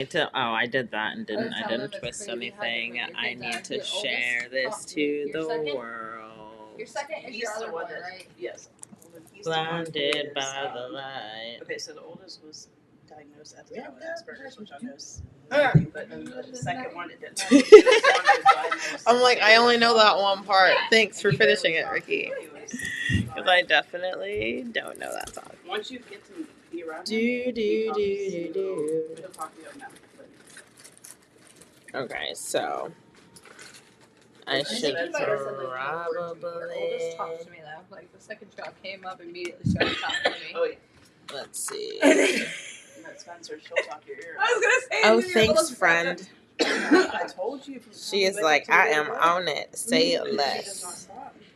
I did that and I didn't twist anything. I need to share this to the world. Your second is your other one, right? Yes. Blinded by the light. Okay, so the oldest was diagnosed at the time with Asperger's, which I know is but then the second one, it didn't have. I'm like, I only know that one part. Thanks for finishing it, Ricky. Because I definitely don't know that song. Once you get to be around Do, do, do, do. he'll talk to you now. Okay, so I should The oldest probably. talks to me though. Like the second child came up immediately started talking to me. Oh, yeah. Let's see. That's Spencer. She'll talk your ear. I was gonna say. Oh, thanks, friend. I told you. She is like, I am on it. Say it less.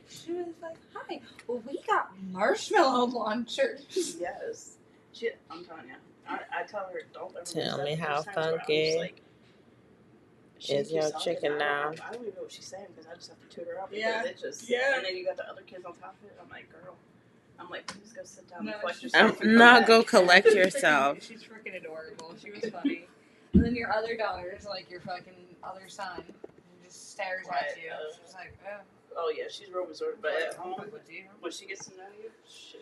She was like, "Hi, well, we got marshmallow launchers." Yes. I'm telling you. I tell her, don't ever. Tell me how There's times where I'm funky just like, she is your keeps chicken talking, now? I don't even know what she's saying because I just have to tune her up. Yeah. Because it just, Yeah. And then you got the other kids on top of it. I'm like, girl. I'm like, please go sit down and No, collect she's yourself. and come Not back. go collect yourself. She's freaking adorable. She was funny. And then your other daughter is like your fucking other son. And just stares at you. She's like, oh. Oh yeah, she's real reserved, but at home, fuck with you. when she gets to know you, shit.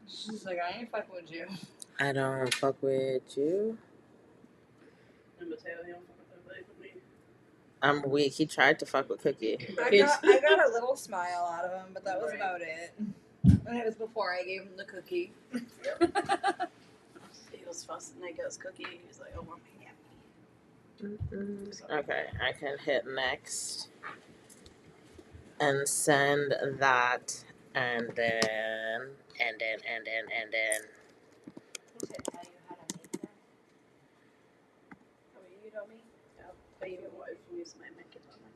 She's like, I ain't fucking with you. I don't fuck with you. And Mateo, he don't fuck with nobody but me. I'm weak. He tried to fuck with Cookie. I got a little smile out of him, but that was about it. And it was before I gave him the cookie. Yep. He was fussing at us cookie. He was like, oh, mommy, yeah. Okay, I can hit next and send that, and then. Who said tell you how to make that? Oh, you know me? Yeah, but even what if you use my makeup on my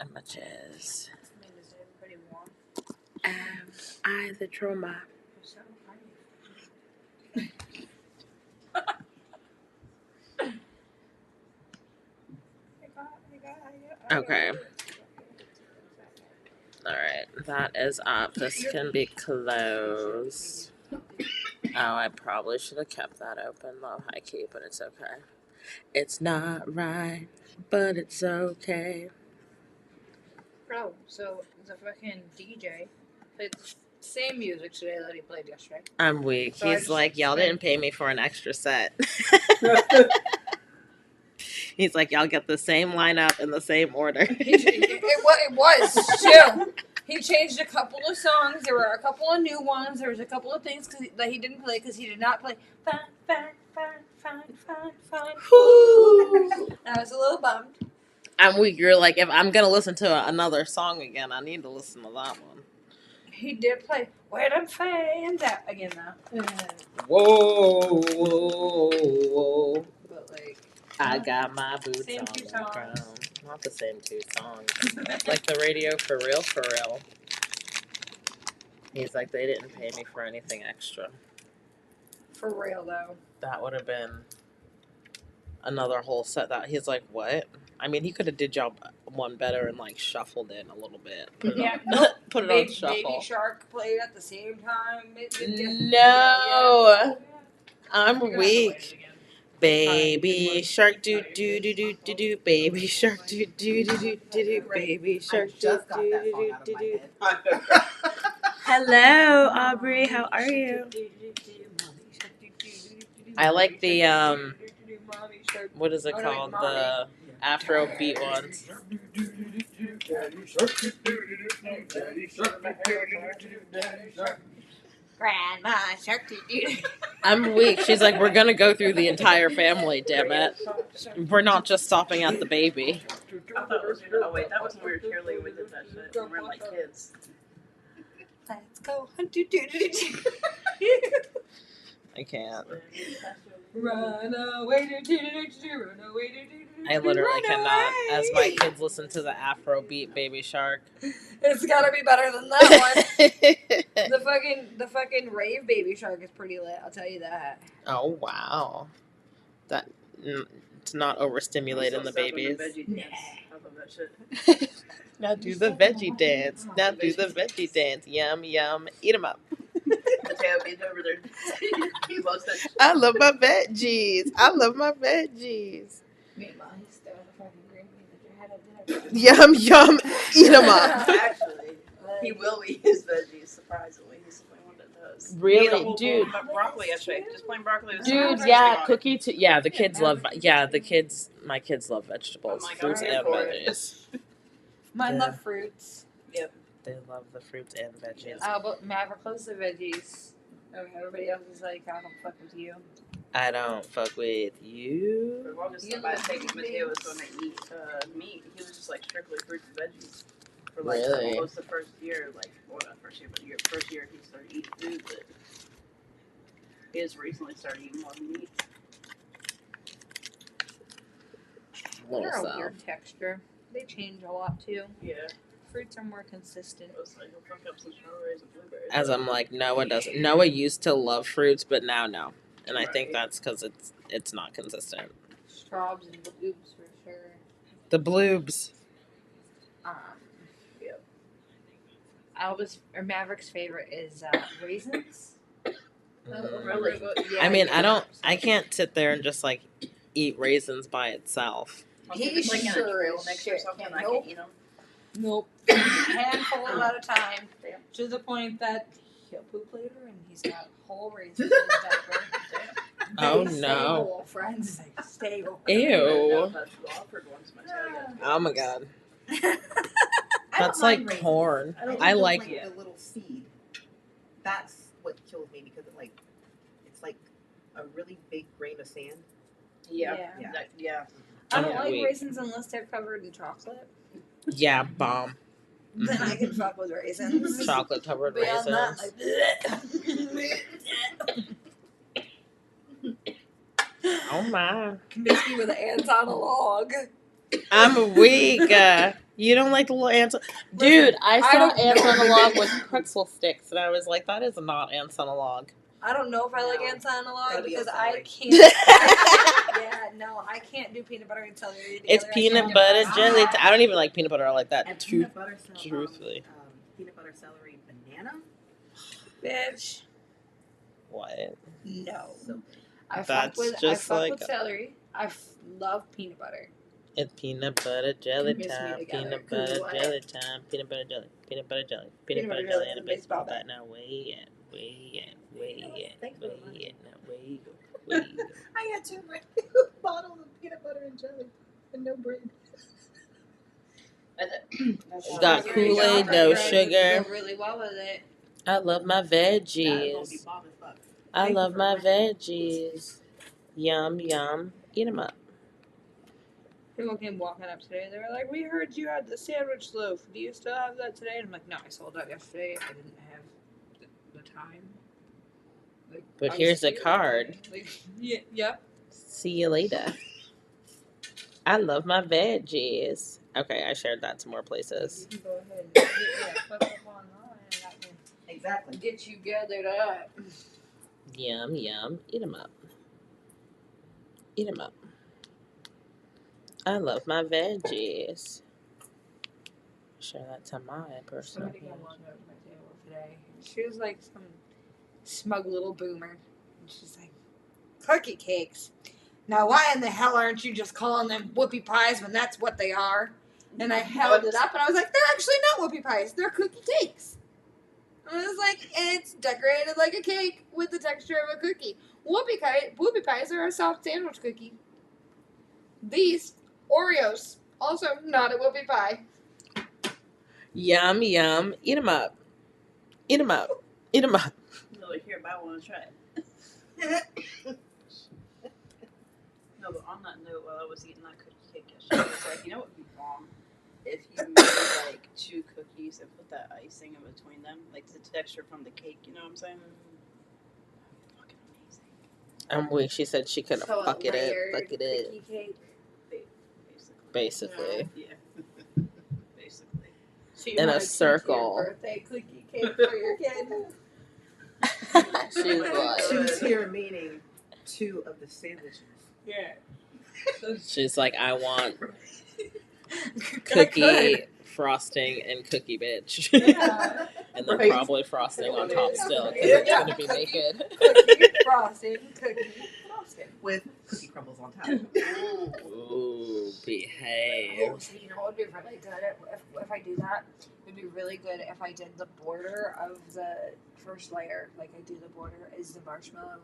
Images. I mean, is it pretty warm? I the trauma. So are you? Okay. Alright, that is up. This can be closed. Oh, I probably should have kept that open low high key, but it's okay. It's not right, but it's okay. Bro, so the fucking DJ played the same music today that he played yesterday. I'm weak. So I He's just like, y'all spent- didn't pay me for an extra set. He's like, y'all get the same lineup in the same order. It was chill. He changed a couple of songs. There were a couple of new ones. There was a couple of things that he didn't play because he did not play. Fine. I was a little bummed. I'm weak. You're like, if I'm gonna listen to another song again, I need to listen to that one. He did play Where Them Fans At again though. Whoa. But like, I got my boots Same on two the songs. ground. Not the same two songs. Like the radio for real, for real. He's like, they didn't pay me for anything extra. for real though. That would have been another whole set. That he's like, what? I mean, he could have did y'all one better and like shuffled it a little bit. Put it on, nope. put it Baby, on shuffle. Baby Shark played at the same time. No, I'm You're gonna have to weak. play it again. Baby shark do do do do do do. Baby shark do do do do do do. Baby shark do do do do do. Hello, Aubrey. How are you? I like the what is it called? The Afro beat ones. Grandma Shark. I'm weak. She's like, we're gonna go through the entire family. Damn it. We're not just stopping at the baby. I thought it was, oh wait, that was when we were cheerleading. We did that shit. We were like kids. Let's go. I can't. Run away, run away, I literally run cannot. away. As my kids listen to the Afro beat Baby Shark. It's gotta be better than that one. The fucking rave Baby Shark is pretty lit. I'll tell you that. Oh wow. That it's not overstimulating the babies. I love that shit. Now do the veggie dance. Now do the veggie dance. Yum yum. Eat 'em up. Mateo being over there. He loves that shit. I love my veggies. I love my veggies. Meanwhile, he's still in the fucking green bean that you had at dinner. Yum, yum. Eat them up. Actually, he will eat his veggies, surprisingly. He's the only one that does. Really? He ate a whole Dude. bowl of broccoli yesterday. Just plain broccoli with some Dude, dressing yeah, on it. cookie too. Yeah, the kids love. Yeah, the kids. My kids love vegetables, I'm like, fruits, I'm here and for it. veggies. Mine Yeah. love fruits. Yep. They love the fruits and veggies. But Maverick loves the veggies. Okay, everybody else is like, I don't fuck with you. I don't fuck with For you. the longest You time, I love think these Mateo was things. going to eat meat. He was just like strictly fruits and veggies. For Really? almost the first year, not first year, but first year he started eating food, but he has recently started eating more meat. They're a Little weird texture. They change a lot too. Yeah. Fruits are more consistent. I was like, he'll fuck up some strawberries and blueberries. As I'm like, Noah doesn't. Noah used to love fruits, but now no. And I think that's because it's not consistent. Straws and blues for sure. The bloobs. Yep. Maverick's favorite is raisins. Really? Yeah, I mean, yeah. I can't sit there and just like eat raisins by itself. He like in a sure trail as mix or shit something. can. I Nope. can eat them. Nope. Handful at a time. Damn. To the point that he'll poop later and he's got whole raisins in his diaper. Oh, They stay no. whole, friends. They stay whole. Ew. That's offered once Mateo got Oh my god. I That's don't mind like raisins. corn. I I like the little seed. That's what kills me because it's like a really big grain of sand. Yeah. Yeah. Yeah. I don't Yeah, like wait. raisins unless they're covered in chocolate. Yeah, bomb. Then I can fuck with raisins. Chocolate covered Beyond that, raisins. like, Oh my. makes me with ants on a log. I'm weak. You don't like the little ants. Dude, I I saw don't ants know. on a log with pretzel sticks, and I was like, that is not ants on a log. I don't know if I like No. ants on a log That'd be because a I celery. can't. I can't do peanut butter and celery together. It's I peanut can't butter do it. jelly. I don't even like peanut butter like that. And peanut butter celery. Truthfully. Peanut butter celery banana. Bitch. What? No. So I fuck That's with just like- with celery. I love peanut butter. It's peanut butter jelly Miss me time. together. Peanut Cool, butter what? jelly time. Peanut butter jelly. Peanut butter jelly. Peanut butter jelly and a baseball bat. Now where you at? Where you at? Where you at? Where you at? Now where you go? Where you go? I had 2 bottles of peanut butter and jelly and no bread. Got Kool-Aid, no sugar. Go really well with it. I love my veggies. I love my veggies. Yum, yum. Eat them up. People came walking up today. They were like, "We heard you had the sandwich loaf. Do you still have that today?" And I'm like, "No, I sold out yesterday. I didn't have the time." Like, But I was here's a here card. today. Like, yeah. See you later. I love my veggies. Okay, I shared that to more places. You can go ahead and flip up online and I can Exactly. get you gathered up. Yum, yum. Eat them up. Eat them up. I love my veggies. Share that to my personal Somebody page. got walked up to my table today. She was like some smug little boomer. And she's like, "Cookie cakes. Now, why in the hell aren't you just calling them whoopie pies when that's what they are?" And I held it up and I was like, "They're actually not whoopie pies. They're cookie cakes." And I was like, "It's decorated like a cake with the texture of a cookie. Whoopie pies are a soft sandwich cookie. These, Oreos, also not a whoopie pie." Yum, yum. Eat them up. Eat them up. Eat them up. No, here, but I want to try it. No, but on that note, while I was eating that cookie cake yesterday, I was like, you know what would be bomb? If you made like 2 cookies and put that icing in between them, like the texture from the cake, you know what I'm saying? Fucking amazing. I'm weak. She said she couldn't So a fuck it up. layered Fuck it up. cookie cake. Basically. Yeah. Basically. So you In a wanna keep circle. your birthday cookie cake for your kid. She's like, 2-tier meaning 2 of the sandwiches. Yeah. she's like, I want cookie frosting and cookie bitch. Yeah. And then Right. probably frosting on top still, because it's going to be naked. Cookie frosting, cookie frosting. With cookie crumbles on top. Ooh, behave. Oh, so you know what would be really good if I do that? It would be really good if I did the border of the first layer, like I do the border is the marshmallow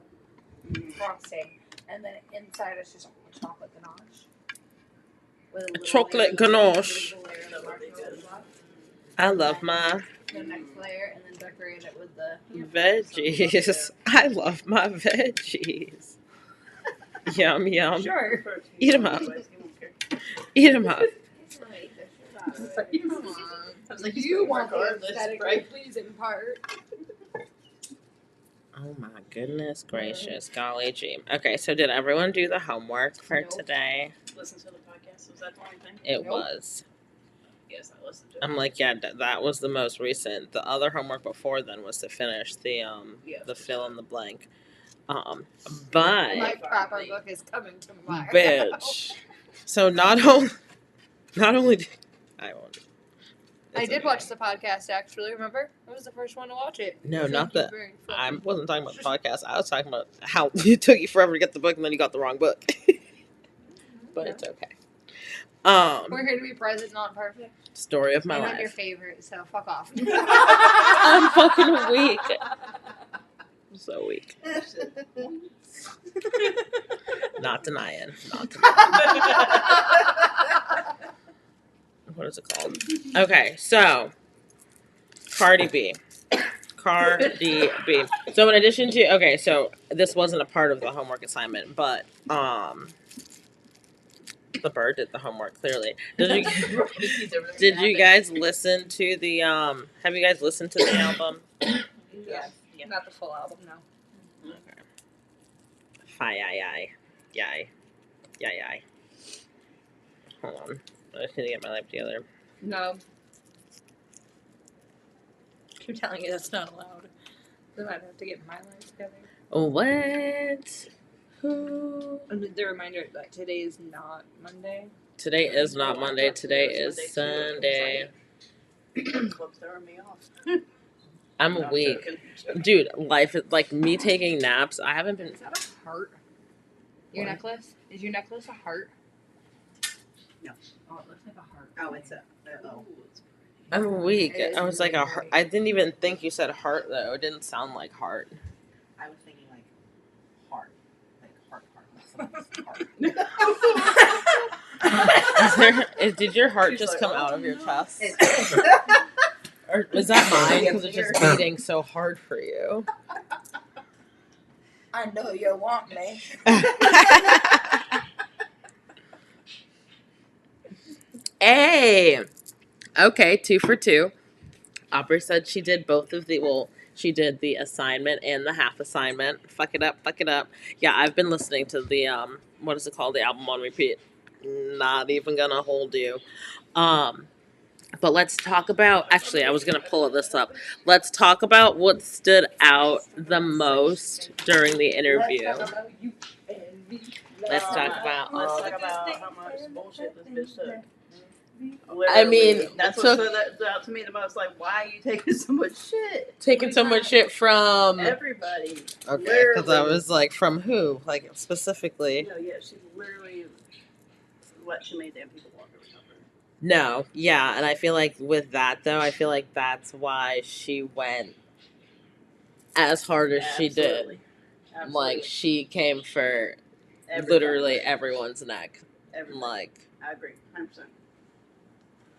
frosting, and then inside it's just chocolate ganache. With a little Chocolate layer, ganache. a little layer of marshmallow on top. I love my The next layer, and then decorate it with the veggies. I love my veggies. Yum, yum. Sure. Eat 'em up. Eat 'em up. Come on. I was like, You want the regardless, aesthetically right? pleasing part. Oh my goodness gracious. Golly gee. Okay, so did everyone do the homework for Nope. today? Listen to the podcast. Was that the only thing? It Nope. was. Yes, I listened to it. I'm like, yeah, that was the most recent. The other homework before then was to finish the Yeah, the for fill sure. in the blank. My But proper book is coming tomorrow. bitch. So not only did I won't. I It's did okay. watch the podcast actually. Remember, I was the first one to watch it. No, Thank not you that. very I fucking wasn't talking about much. the podcast. I was talking about how it took you forever to get the book and then you got the wrong book. But it's okay. We're here to be present, not perfect. Story of my You're not your life. favorite, so fuck off. I'm fucking weak. I'm so weak. Not denying. Not denying. What is it called? Okay, so Cardi B. Cardi B. So in addition to so this wasn't a part of the homework assignment, but the bird did the homework clearly. Did you guys listen to the have you guys listened to the album? Yeah. Not the full album, no. Okay. Yay. Hold on. I just need to get my life together. No. Keep telling you that's not allowed. Then I'd have to get my life together. What? Who? And the reminder that today is not Monday. Today is not Monday. Today is Sunday. Club's throwing me off. I'm No, weak. joking. Dude, life is like me taking naps. I haven't been. Is that a heart? Your What? necklace? Is your necklace a heart? No. Oh, it looks like a heart. Oh, it's a. Oh. Ooh, it's pretty. I'm weak. It is I was like a really heart. pretty. I didn't even think you said heart though. It didn't sound like heart. I was thinking like heart. Like heart. Like someone's heart. Did your heart She's just like, come oh, out of your no. chest? It's- Or is that mine because it's just beating so hard for you? I know you want me. Hey! Okay, 2 for 2. Aubrey said she did both of she did the assignment and the half assignment. Fuck it up. Yeah, I've been listening to the, what is it called? The album on repeat. Not even gonna hold you. But let's talk about, actually, I was gonna pull this up. Let's talk about what stood out the most during the interview. Let's talk about Let's all talk the about how much bullshit this bitch took. I mean, that's what stood out to me the most. Like, why are you taking so much shit? taking so much shit from. Everybody. Okay, because I was like, from who? Like, specifically. No, yeah, she literally. What she made damn people walk over top of her. No, yeah, and I feel like with that, though, I feel like that's why she went as hard as she did. Absolutely. Like, she came for Everybody. literally everyone's neck. Everybody. Like, I agree, 100%.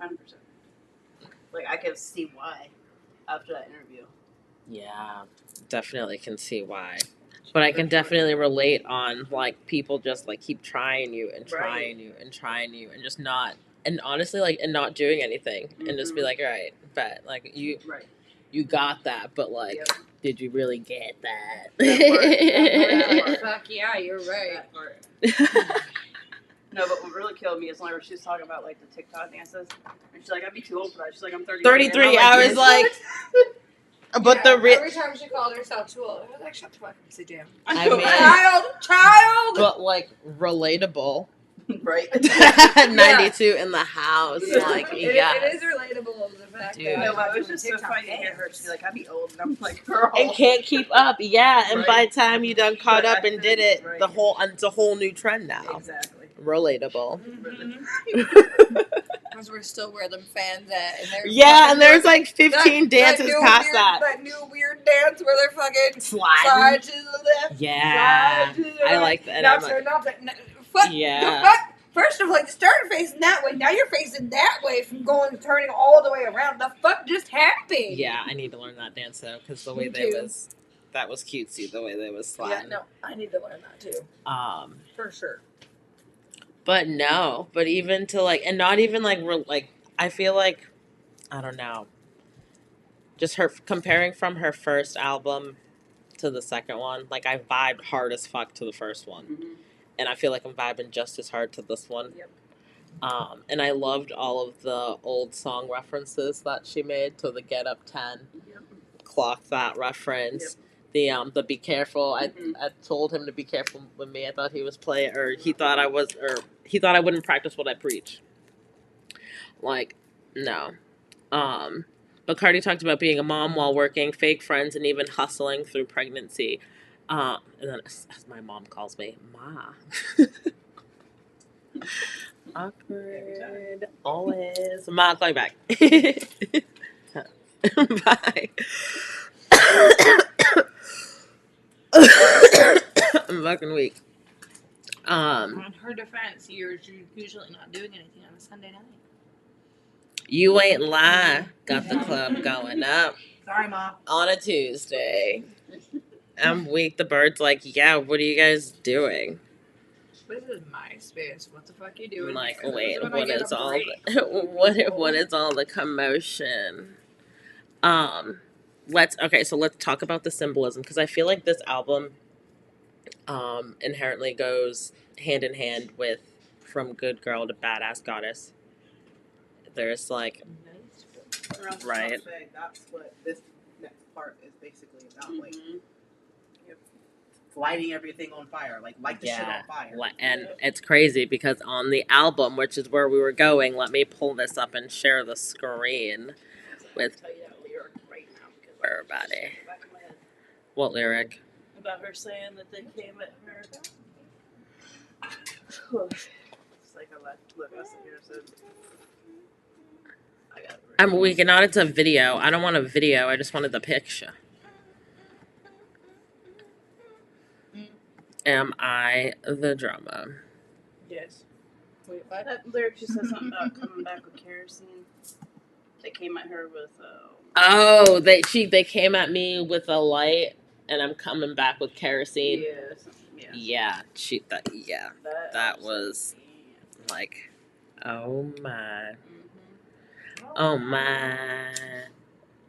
100%. Like, I can see why after that interview. yeah, definitely can see why. But I can definitely relate on, like, people just, like, keep trying you and trying you and trying you and just not, and honestly, like, and not doing anything. And just be like, all right, bet. Like, you got that, but, like, Yep. did you really get that? That part. Fuck yeah, you're right. That part. No, but what really killed me is whenever she was talking about like the TikTok dances, and she's like, "I'd be too old for that." She's like, "I'm 33." 33, I was like, but the every time she called herself too old, I was like, "Shut the fuck up, sit down." I mean, Child. but like relatable. Right. 92 in the house. Like, It yes. is relatable, the fact Dude. that No, but it watching was just so TikTok funny to hear her. dance. She's like, I'd be old. And I'm like, girl. And can't keep up. Yeah, and by the time you done caught Right, up and did it, right. it's a whole new trend now. Exactly. Relatable. Because we're still where them fans at. And there's Yeah, and there's like 15 dances new past weird, that. That new weird dance where they're fucking Sliding. slide to the left. Yeah. Slide to the I right. like that. Now, I'm like, fuck, yeah. the fuck? First of all, you started facing that way. Now you're facing that way from turning all the way around. The fuck just happened? Yeah, I need to learn that dance though, because the way Me too. that was cutesy. The way they was Yeah, sliding. no, I need to learn that too. For sure. But no, but even to like, and not even like, I feel like, I don't know. Just her comparing from her first album to the second one, like I vibed hard as fuck to the first one, and I feel like I'm vibing just as hard to this one. Yep. And I loved all of the old song references that she made to the Get Up 10. Yep. Clock that reference. Yep. The Be Careful. I told him to be careful with me. I thought he was playing, or he thought I wouldn't practice what I preach. Like, no. But Cardi talked about being a mom while working, fake friends, and even hustling through pregnancy. And then, as my mom calls me, Ma. Awkward. Always. Ma, call me back. Bye. I'm fucking weak. On her defense, you're usually not doing anything on a Sunday night. You ain't lie. Got the club going up. Sorry, Mom. On a Tuesday. I'm weak. The bird's like, yeah, what are you guys doing? This is my space. What the fuck are you doing? I'm like, here? wait, This when I get a break. what is all the commotion? Let's talk about the symbolism, because I feel like this album inherently goes hand in hand with from good girl to badass goddess. There's like, right. That's what this next part is basically about. Like, lighting everything on fire. Like, light the shit on fire. And it's crazy because on the album, which is where we were going, let me pull this up and share the screen with everybody. What lyric? About her saying that they came at her. It's like I look, I sit here and said, I got it. I'm weak, and not it's a video. I don't want a video. I just wanted the picture. Am I the drama? Yes. Wait, what? That lyric just says something about coming back with kerosene. They came at her with. Oh, they came at me with a light, and I'm coming back with kerosene. Yeah. That was like, oh my, oh my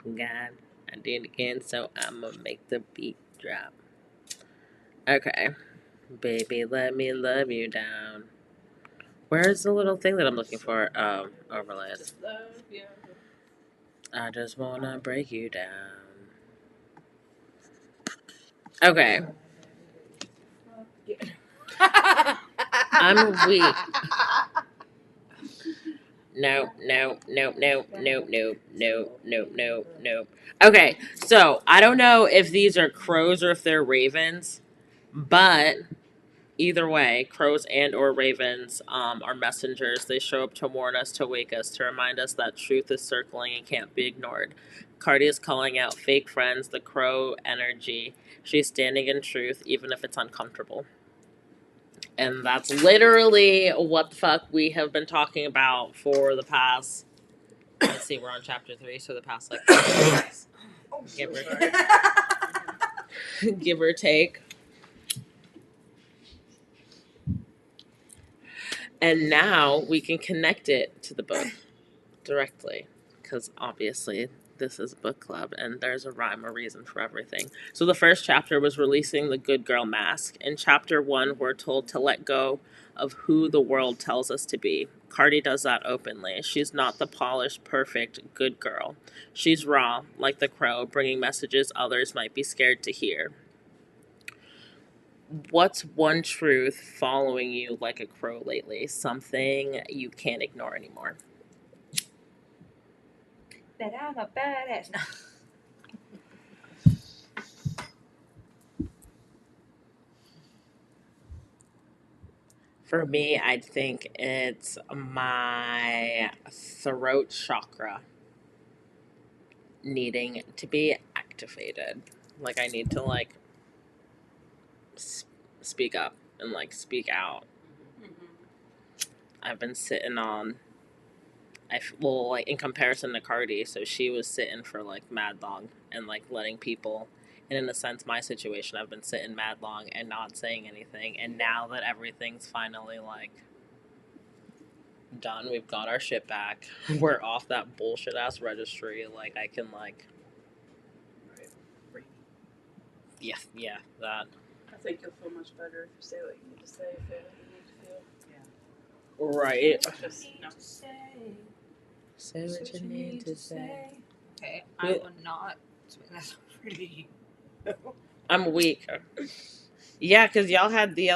God, I did it again. So I'ma make the beat drop. Okay, baby, let me love you down. Where's the little thing that I'm looking for? Overlays. I just wanna break you down. Okay. I'm weak. No. Okay, so I don't know if these are crows or if they're ravens, but either way, crows and or ravens are messengers. They show up to warn us, to wake us, to remind us that truth is circling and can't be ignored. Cardi is calling out fake friends, the crow energy. She's standing in truth, even if it's uncomfortable. And that's literally what the fuck we have been talking about for the past, let's see, we're on chapter 3, so the past like give or take. And now we can connect it to the book directly, because obviously this is a book club and there's a rhyme or reason for everything. So the first chapter was releasing the good girl mask. In chapter 1, we're told to let go of who the world tells us to be. Cardi does that openly. She's not the polished, perfect, good girl. She's raw, like the crow, bringing messages others might be scared to hear. What's one truth following you like a crow lately? Something you can't ignore anymore. That I'm a badass. No. For me, I think it's my throat chakra needing to be activated. Like, I need to, like, speak up and, like, speak out. I've been sitting on, well, like, in comparison to Cardi, so she was sitting for, like, mad long and, like, letting people, and in a sense, my situation, I've been sitting mad long and not saying anything, and now that everything's finally, like, done, we've got our shit back, we're off that bullshit ass registry, like, I can, like, yeah, that. I think you'll feel much better if you say what you need to say, feel what you need to feel. Right. Just, no. Say what you need to say. Okay, I will not swing that over to you. I'm weak. Yeah, because y'all had the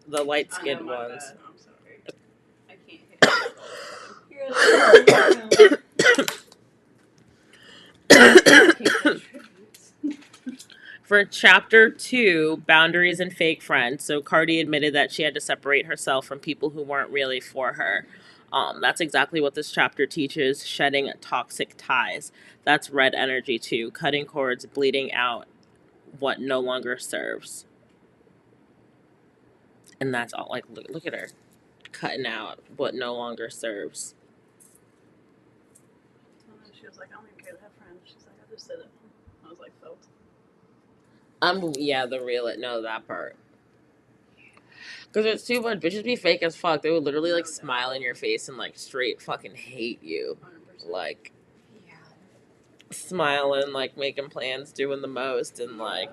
light I know, skinned my ones. bad. I'm sorry. I can't hit it. For chapter 2, Boundaries and Fake Friends, so Cardi admitted that she had to separate herself from people who weren't really for her. That's exactly what this chapter teaches, shedding toxic ties. That's red energy too, cutting cords, bleeding out what no longer serves. And that's all, like, look at her, cutting out what no longer serves. She was like, I don't even care to have friends. She's like, I just said it. I was like, felt. Yeah, the real it, no, that part. Because it's too much. Bitches be fake as fuck. They would literally, like, smile in your face and, like, straight fucking hate you. 100%. Like, smiling, like, making plans, doing the most, and, like,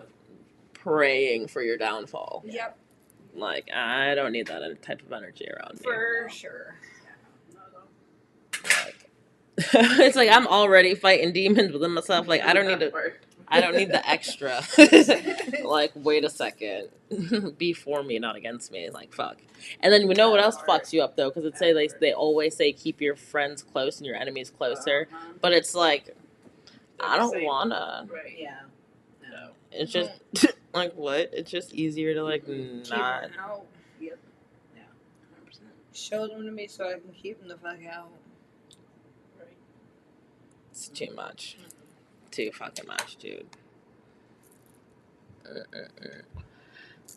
praying for your downfall. Yep. Like, I don't need that type of energy around me. For sure. Like, it's like I'm already fighting demons within myself. Like, I don't need the extra. Like, wait a second. Be for me, not against me. Like, fuck. And then we know what else fucks you up, though, because they always say keep your friends close and your enemies closer. But it's like, I don't wanna. Right. Yeah. No. It's just, like, what? It's just easier to, like, Keep not. them out. Yep. Yeah. 100%. Show them to me so I can keep them the fuck out. Right. It's too much. Too fucking much, dude.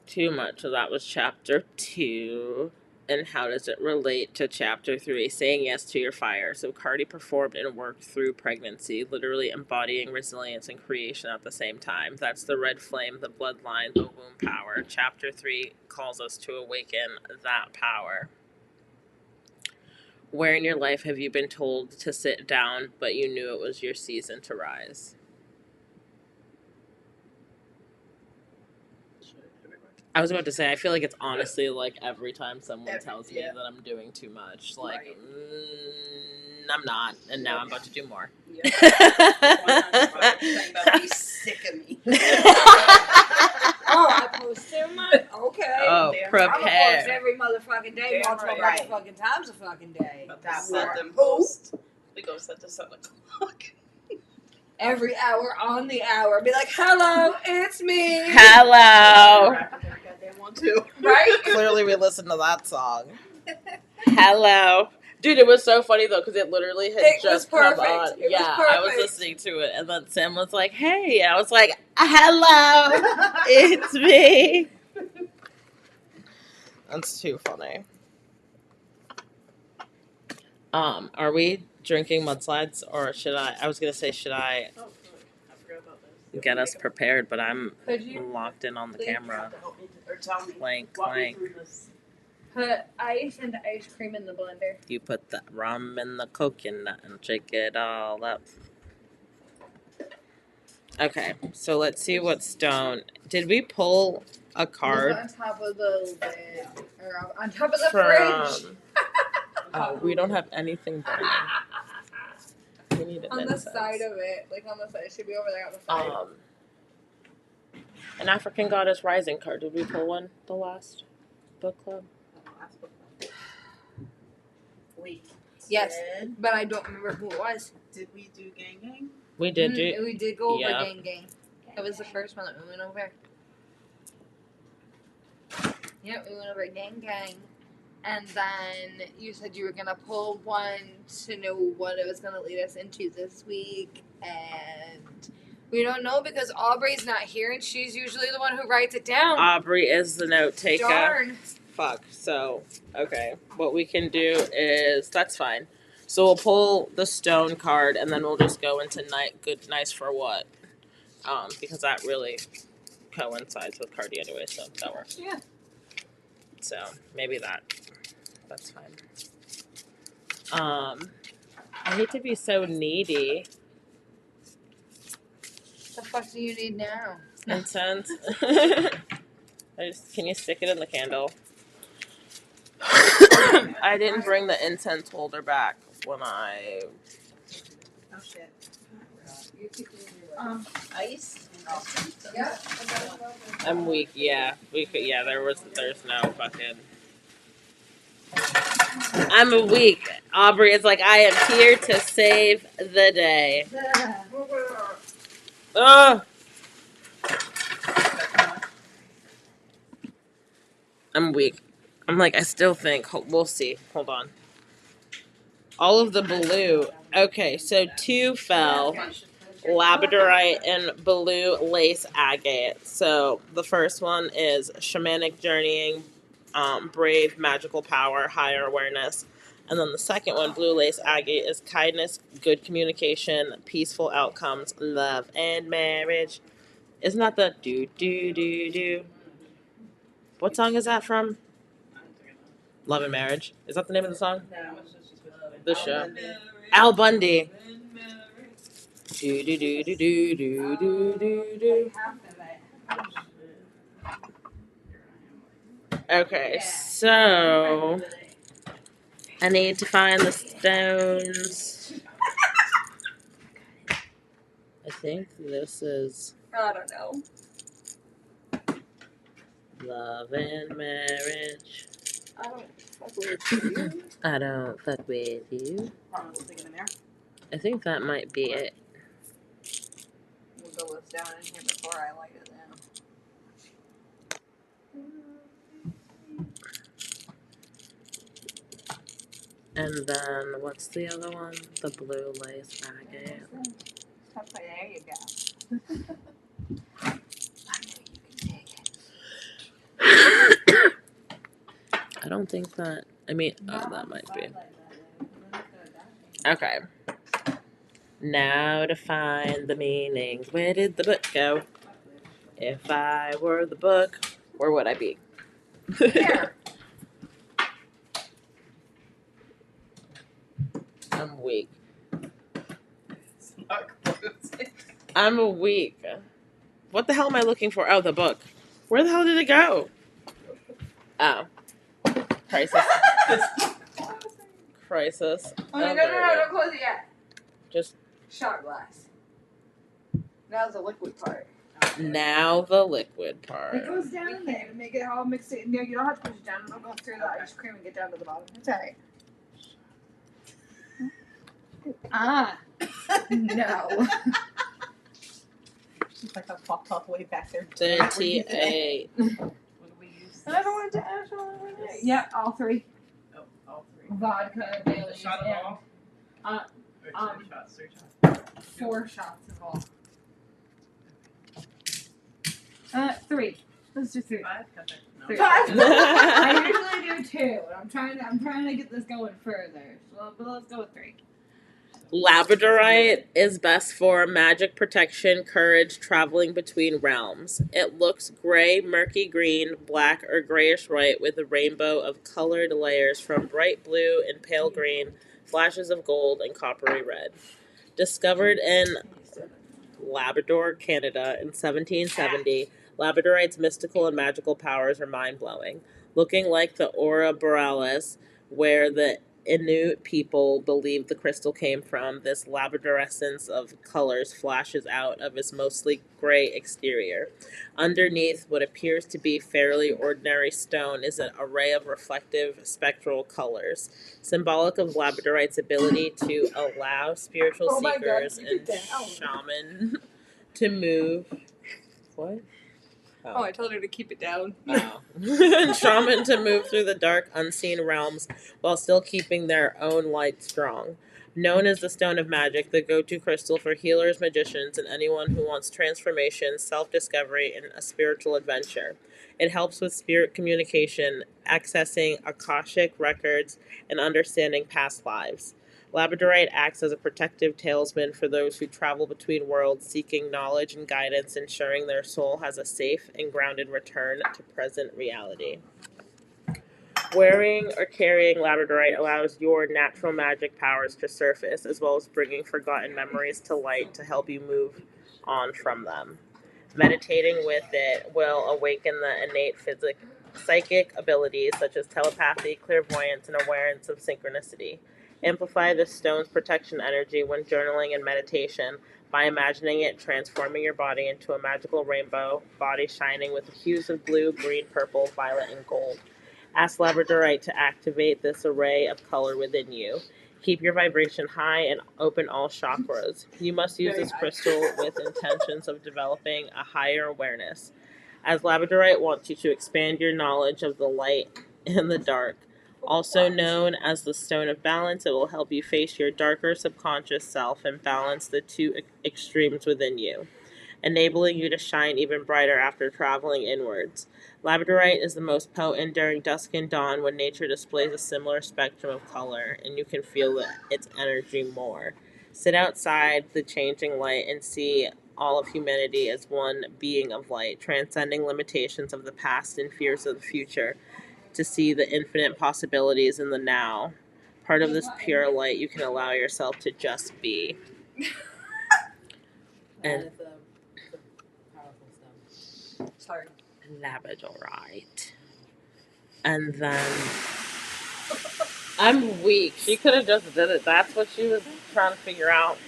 Too much. So that was chapter 2. And how does it relate to chapter 3? Saying yes to your fire. So Cardi performed and worked through pregnancy, literally embodying resilience and creation at the same time. That's the red flame, the bloodline, the womb power. Chapter 3 calls us to awaken that power. Where in your life have you been told to sit down, but you knew it was your season to rise? I was about to say, I feel like it's honestly like every time someone tells me that I'm doing too much. Like, Right. I'm not. And now I'm about to do more. Yeah. About be sick of me. Oh, I post too much? Okay. Oh, Damn. I'm gonna post prepare. every motherfucking day, Damn multiple right. motherfucking times a fucking day. That's That set them post. We go set to 7 o'clock. Every hour on the hour. Be like, hello, it's me. Hello. Goddamn one too. Right? Clearly we listened to that song. Hello. Dude, it was so funny, though, because it literally had It just was come perfect. on. It was I was perfect. listening to it, and then Sam was like, hey. And I was like, hello. It's me. That's too funny. Are we drinking mudslides, or should I? I was gonna say, should I Oh, good. I forgot about this. get us prepared? But I'm Could you locked in on the please camera. Help me or tell me. Clank, Walk me clank. through this. put ice and ice cream in the blender? You put the rum in the coconut and shake it all up. Okay, so let's see what stone. Did we pull a card On top of the lid. Or on top of the fridge. from? Oh, we don't have anything burning. We need an On the incense. side of it. Like on the side. It should be over there on the side. An African Goddess Rising card. Did we pull one the last book club? Wait. Yes, but I don't remember who it was. Did we do Gang Gang? We did do. We did go over Yeah. Gang Gang. That was the first one that we went over. Yeah, we went over Gang Gang. And then you said you were going to pull one to know what it was going to lead us into this week. And we don't know because Aubrey's not here and she's usually the one who writes it down. Aubrey is the note taker. Darn. Fuck. So, okay. What we can do is, that's fine. So we'll pull the stone card and then we'll just go into nice for what? Because that really coincides with Cardi anyway, so that works. Yeah. So maybe that's fine. I hate to be so needy. The fuck do you need now? Incense. Can you stick it in the candle? I didn't bring the incense holder back when I. Oh shit. Ice. Yeah. I'm weak. Yeah, yeah. There's no fucking. I'm weak. Aubrey is like, I am here to save the day. Ugh. I'm weak. I'm like, I still think. We'll see. Hold on. All of the blue. Okay, so 2 fell. Labradorite and blue lace agate. So the first one is shamanic journeying, brave, magical power, higher awareness. And then the second one, blue lace agate, is kindness, good communication, peaceful outcomes, love, and marriage. Isn't that the do do do do? What song is that from? Love and Marriage. Is that the name of the song? The show. Al Bundy. Do do do do do do do do do. Okay, so I need to find the stones. I think this is I don't know. love and marriage. I don't fuck with you. I don't fuck with you. I think that might be it. We'll go with down in here before I light it then. And then what's the other one? The blue lace agate. There you go. I know you can take it. I don't think that. I mean, oh, that might be. Okay. Now to find the meaning. Where did the book go? If I were the book, where would I be? Here. I'm weak. I'm weak. What the hell am I looking for? Oh, the book. Where the hell did it go? Oh. Crisis. Crisis. Oh, no, don't close it yet. Just Shot glass. Now the liquid part. now the liquid part. It goes down in there to make it all mixed in. No, you don't have to push it down. It'll go through the ice cream and get down to the bottom. It's alright. No. She's like, I popped all the way back there. 38. What do we use? And I don't want to actually. Yeah, all 3. Oh, all 3. Vodka, Bailey's, Shot of and all? Or 2 shots, 3 shots? 4 shots of all. 3. Let's do 3. 5? Okay. No. 3. I usually do 2. And I'm trying to get this going further. So, but let's go with 3. Labradorite is best for magic protection, courage, traveling between realms. It looks gray, murky green, black, or grayish white with a rainbow of colored layers from bright blue and pale green, flashes of gold, and coppery red. Discovered in Labrador, Canada in 1770, Labradorite's mystical and magical powers are mind-blowing. Looking like the aura borealis, where the Inuit people believe the crystal came from, this labradorescence of colors flashes out of its mostly gray exterior. Underneath what appears to be fairly ordinary stone is an array of reflective spectral colors, symbolic of Labradorite's ability to allow spiritual Oh my God, seekers keep and it down. shaman to move. What? Oh, I told her to keep it down. Oh. And shaman to move through the dark, unseen realms while still keeping their own light strong. Known as the Stone of Magic, the go-to crystal for healers, magicians, and anyone who wants transformation, self-discovery, and a spiritual adventure. It helps with spirit communication, accessing Akashic records, and understanding past lives. Labradorite acts as a protective talisman for those who travel between worlds seeking knowledge and guidance, ensuring their soul has a safe and grounded return to present reality. Wearing or carrying Labradorite allows your natural magic powers to surface, as well as bringing forgotten memories to light to help you move on from them. Meditating with it will awaken the innate psychic abilities such as telepathy, clairvoyance, and awareness of synchronicity. Amplify the stone's protection energy when journaling and meditation by imagining it transforming your body into a magical rainbow, body shining with hues of blue, green, purple, violet, and gold. Ask Labradorite to activate this array of color within you. Keep your vibration high and open all chakras. You must use this crystal with intentions of developing a higher awareness. As Labradorite wants you to expand your knowledge of the light and the dark. Also known as the Stone of Balance, it will help you face your darker subconscious self and balance the two extremes within you, enabling you to shine even brighter after traveling inwards. Labradorite is the most potent during dusk and dawn when nature displays a similar spectrum of color, and you can feel its energy more. Sit outside the changing light and see all of humanity as one being of light, transcending limitations of the past and fears of the future, to see the infinite possibilities in the now. Part of this pure light, you can allow yourself to just be. And That is a powerful stuff. Sorry. Labradorite. And then I'm weak. She could have just did it. That's what she was trying to figure out.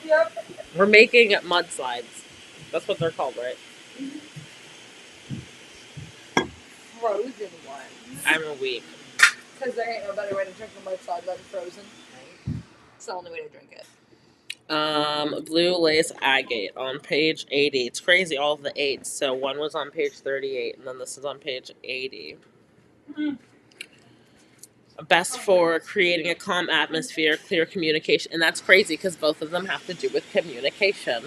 Yep. We're making mudslides. That's what they're called, right? Frozen ones. I'm weak. Because there ain't no better way to drink a mudslide than frozen. Right? It's the only way to drink it. Blue lace agate on page 80. It's crazy, all of the 8s. So one was on page 38, and then this is on page 80. Best for creating a calm atmosphere, clear communication. And that's crazy because both of them have to do with communication.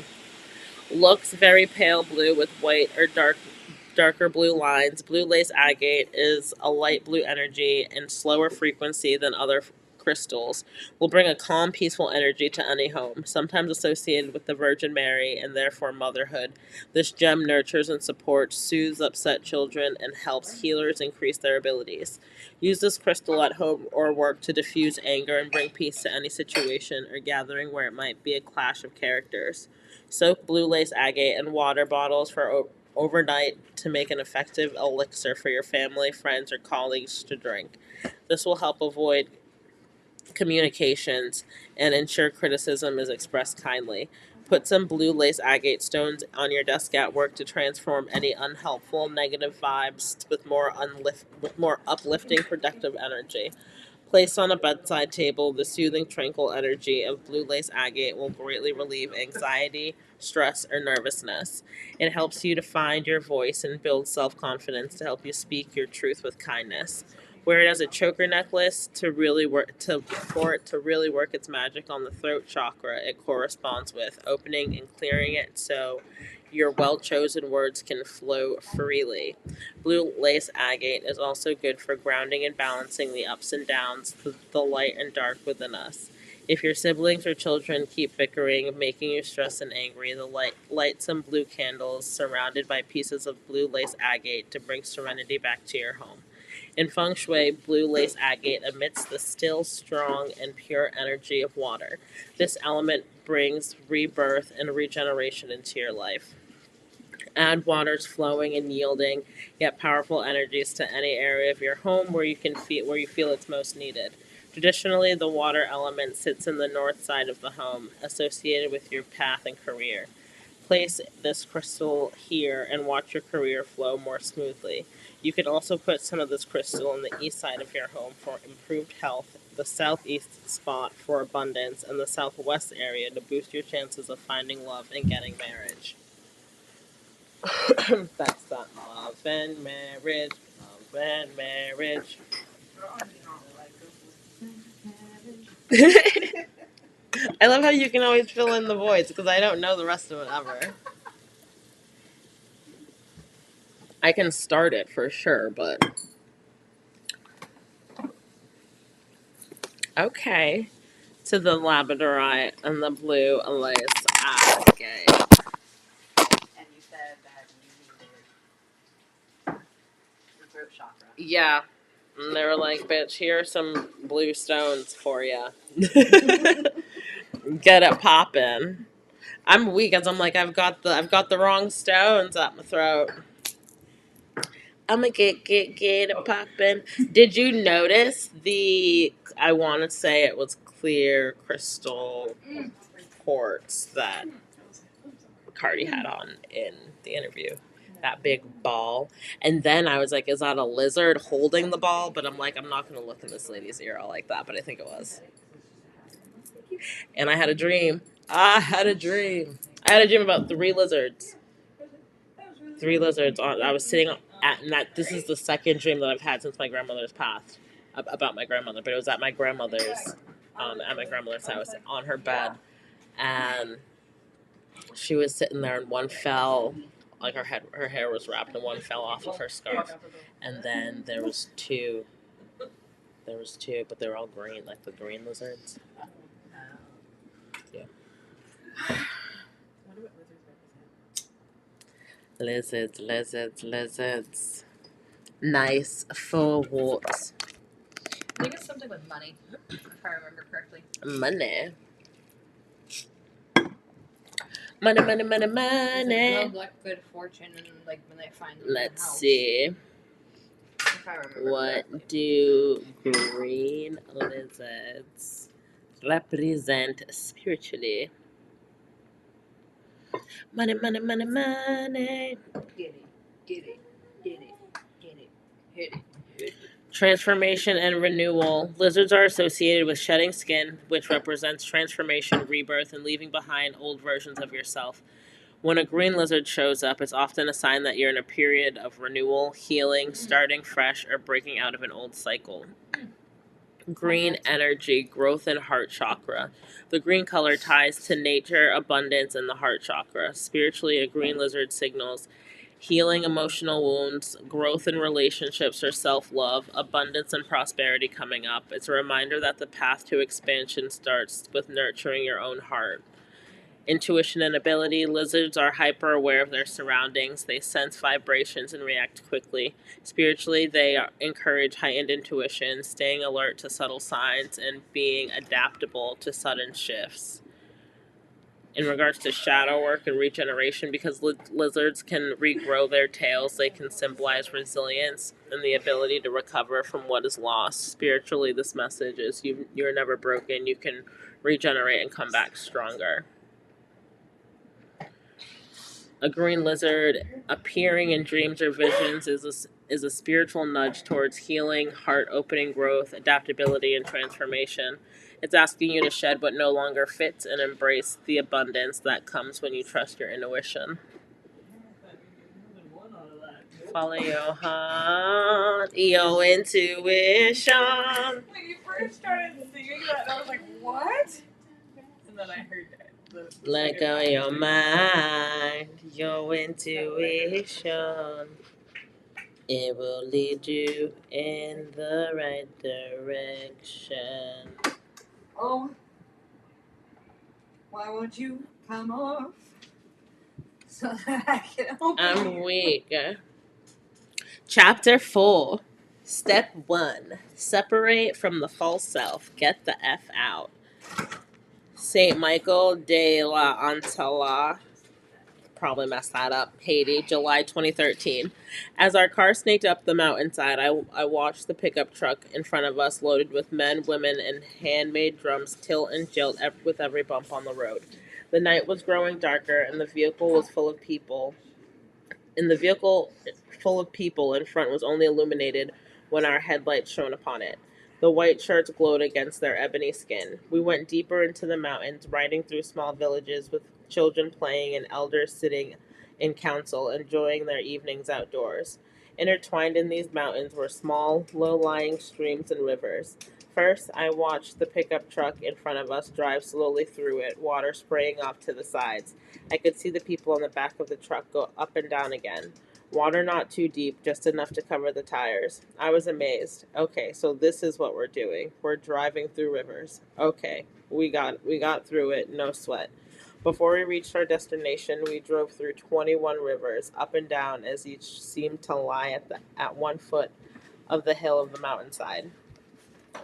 Looks very pale blue with white or darker blue lines. Blue lace agate is a light blue energy and slower frequency than other crystals. Will bring a calm, peaceful energy to any home, sometimes associated with the Virgin Mary and therefore motherhood. This gem nurtures and supports, soothes upset children, and helps healers increase their abilities. Use this crystal at home or work to diffuse anger and bring peace to any situation or gathering where it might be a clash of characters. Soak blue lace agate in water bottles for overnight to make an effective elixir for your family, friends, or colleagues to drink. This will help avoid communications and ensure criticism is expressed kindly. Put some blue lace agate stones on your desk at work to transform any unhelpful negative vibes with more uplifting, productive energy. Placed on a bedside table, the soothing, tranquil energy of blue lace agate will greatly relieve anxiety, stress, or nervousness. It helps you to find your voice and build self-confidence to help you speak your truth with kindness. Wear it as a choker necklace for it to really work its magic on the throat chakra it corresponds with, opening and clearing it so your well-chosen words can flow freely. Blue lace agate is also good for grounding and balancing the ups and downs, the light and dark within us. If your siblings or children keep bickering, making you stressed and angry, light some blue candles surrounded by pieces of blue lace agate to bring serenity back to your home. In feng shui, blue lace agate emits the still, strong, and pure energy of water. This element brings rebirth and regeneration into your life. Add water's flowing and yielding, yet powerful energies to any area of your home where you feel it's most needed. Traditionally, the water element sits in the north side of the home, associated with your path and career. Place this crystal here and watch your career flow more smoothly. You can also put some of this crystal on the east side of your home for improved health, the southeast spot for abundance, and the southwest area to boost your chances of finding love and getting marriage. That's that love and marriage, love and marriage. I love how you can always fill in the voids because I don't know the rest of it ever. I can start it for sure, but okay. To the Labradorite and the blue lace Agate. And you said that you needed your throat chakra. Yeah. And they were like, bitch, here are some blue stones for you. Get it poppin'. I'm weak as I'm like, I've got the wrong stones up my throat. I'm gonna get it poppin'. Did you notice I want to say it was clear crystal quartz that Cardi had on in the interview? That big ball. And then I was like, is that a lizard holding the ball? But I'm like, I'm not going to look in this lady's ear all like that, but I think it was. And I had a dream. I had a dream about three lizards. Three lizards. I was sitting and this is the second dream that I've had since my grandmother's passed about my grandmother, but it was at my grandmother's house on her bed. And she was sitting there and one fell, like her hair was wrapped and one fell off of her scarf. And then there was two, but they were all green, like the green lizards. Yeah. What do lizards represent? Lizards. Nice full walks. I think it's something with money, if I remember correctly. Money. Money. Good luck, good fortune, and like when they find them in the Let's house. see. If I remember What correctly. do green lizards represent spiritually? Money. Get it, get it, hit it. Transformation and renewal. Lizards are associated with shedding skin, which represents transformation, rebirth, and leaving behind old versions of yourself. When a green lizard shows up, it's often a sign that you're in a period of renewal, healing, starting fresh, or breaking out of an old cycle. Green energy, growth and heart chakra. The green color ties to nature, abundance, and the heart chakra. Spiritually, a green lizard signals healing emotional wounds, growth in relationships or self-love, abundance and prosperity coming up. It's a reminder that the path to expansion starts with nurturing your own heart. Intuition and ability. Lizards are hyper aware of their surroundings. They sense vibrations and react quickly. Spiritually, they encourage heightened intuition, staying alert to subtle signs, and being adaptable to sudden shifts. In regards to shadow work and regeneration, because lizards can regrow their tails, they can symbolize resilience and the ability to recover from what is lost. Spiritually, this message is you're never broken. You can regenerate and come back stronger. A green lizard appearing in dreams or visions is a spiritual nudge towards healing, heart-opening growth, adaptability, and transformation. It's asking you to shed what no longer fits and embrace the abundance that comes when you trust your intuition. Follow your heart, your intuition. When you first started singing that, I was like, what? And then I heard it. Let go of your mind, your intuition. It will lead you in the right direction. Oh, why won't you come off so that I can open I'm weak. Chapter 4. Step 1. Separate from the false self. Get the F out. Saint Michael de la Antala probably messed that up. Haiti, July 2013. As our car snaked up the mountainside, I watched the pickup truck in front of us loaded with men, women, and handmade drums tilt and jilt with every bump on the road. The night was growing darker, and the vehicle was full of people. And the vehicle full of people in front was only illuminated when our headlights shone upon it. The white shirts glowed against their ebony skin. We went deeper into the mountains, riding through small villages with children playing and elders sitting in council, enjoying their evenings outdoors. Intertwined in these mountains were small, low-lying streams and rivers. First, I watched the pickup truck in front of us drive slowly through it, water spraying off to the sides. I could see the people on the back of the truck go up and down again. Water not too deep, just enough to cover the tires. I was amazed. Okay, so this is what we're doing. We're driving through rivers. Okay, we got through it, no sweat. Before we reached our destination, we drove through 21 rivers, up and down, as each seemed to lie at one foot of the hill of the mountainside.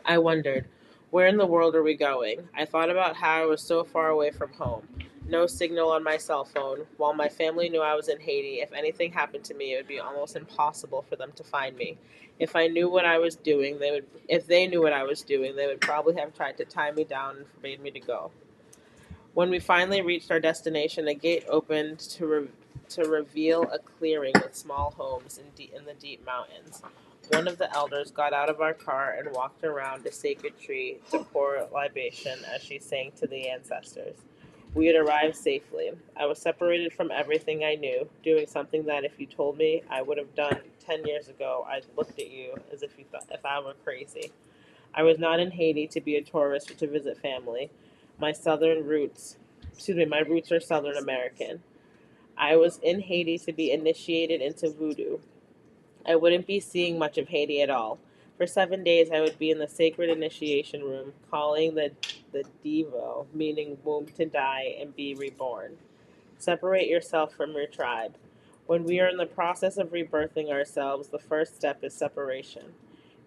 I wondered, where in the world are we going? I thought about how I was so far away from home. No signal on my cell phone. While my family knew I was in Haiti, if anything happened to me, it would be almost impossible for them to find me. If I knew what I was doing, if they knew what I was doing, they would probably have tried to tie me down and forbade me to go. When we finally reached our destination, a gate opened to reveal a clearing with small homes in the deep mountains. One of the elders got out of our car and walked around a sacred tree to pour libation as she sang to the ancestors. We had arrived safely. I was separated from everything I knew, doing something that if you told me I would have done 10 years ago, I'd looked at you as if you thought if I were crazy. I was not in Haiti to be a tourist or to visit family. My roots are Southern American. I was in Haiti to be initiated into voodoo. I wouldn't be seeing much of Haiti at all. For 7 days, I would be in the sacred initiation room, calling the Devo, meaning womb to die and be reborn. Separate yourself from your tribe. When we are in the process of rebirthing ourselves, the first step is separation.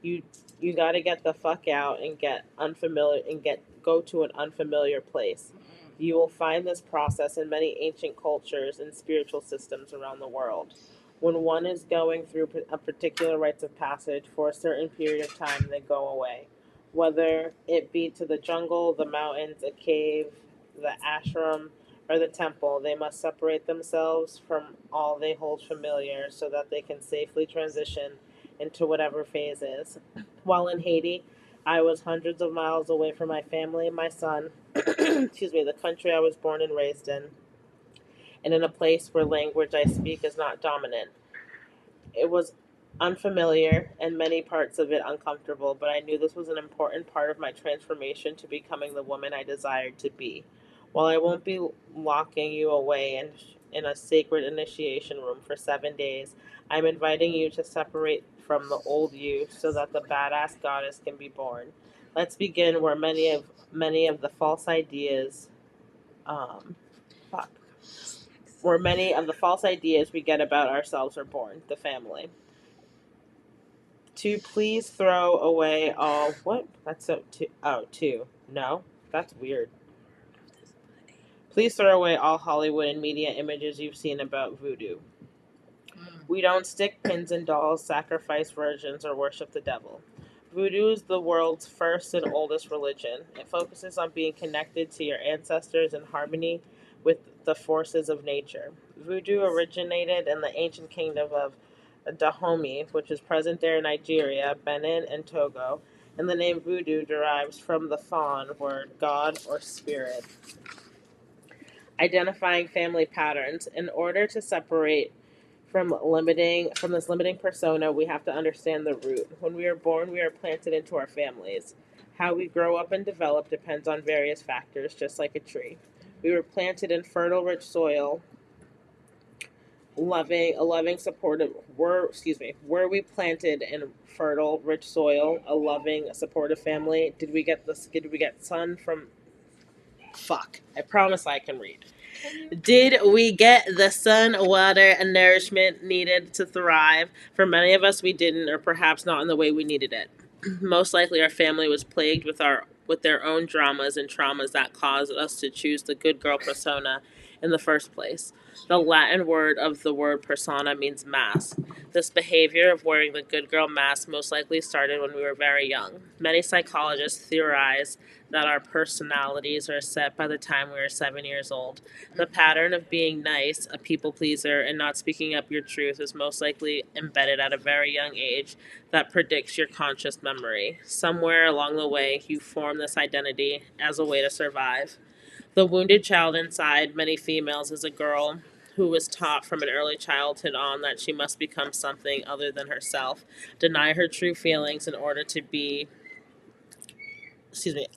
You you got to get the fuck out and get unfamiliar and get go to an unfamiliar place. You will find this process in many ancient cultures and spiritual systems around the world. When one is going through a particular rites of passage for a certain period of time, they go away. Whether it be to the jungle, the mountains, a cave, the ashram, or the temple, they must separate themselves from all they hold familiar so that they can safely transition into whatever phase is. While in Haiti, I was hundreds of miles away from my family and my son, the country I was born and raised in, and in a place where language I speak is not dominant. It was unfamiliar and many parts of it uncomfortable, but I knew this was an important part of my transformation to becoming the woman I desired to be. While I won't be locking you away in a sacred initiation room for 7 days, I'm inviting you to separate from the old you so that the badass goddess can be born. Let's begin where many of the false ideas fuck where many of the false ideas we get about ourselves are born, the family. To please throw away all what? That's so two. Oh, two. No, that's weird. Please throw away all Hollywood and media images you've seen about voodoo. We don't stick pins in dolls, sacrifice virgins, or worship the devil. Voodoo is the world's first and oldest religion. It focuses on being connected to your ancestors in harmony with the forces of nature. Voodoo originated in the ancient kingdom of Dahomey, which is present-day Nigeria, Benin, and Togo, and the name voodoo derives from the Fon word, god or spirit. Identifying family patterns. In order to separate from this limiting persona, we have to understand the root. When we are born, we are planted into our families. How we grow up and develop depends on various factors, just like a tree. We were planted in fertile, rich soil, were we planted in fertile, rich soil, a loving, supportive family? Did we get sun from fuck? I promise I can read. Did we get the sun, water, and nourishment needed to thrive? For many of us, we didn't, or perhaps not in the way we needed it. Most likely, our family was plagued with their own dramas and traumas that caused us to choose the good girl persona in the first place. The Latin word of the word persona means mask. This behavior of wearing the good girl mask most likely started when we were very young. Many psychologists theorize that our personalities are set by the time we are 7 years old. The pattern of being nice, a people pleaser, and not speaking up your truth is most likely embedded at a very young age that predicts your conscious memory. Somewhere along the way, you form this identity as a way to survive. The wounded child inside many females is a girl who was taught from an early childhood on that she must become something other than herself, deny her true feelings in order to be, excuse me,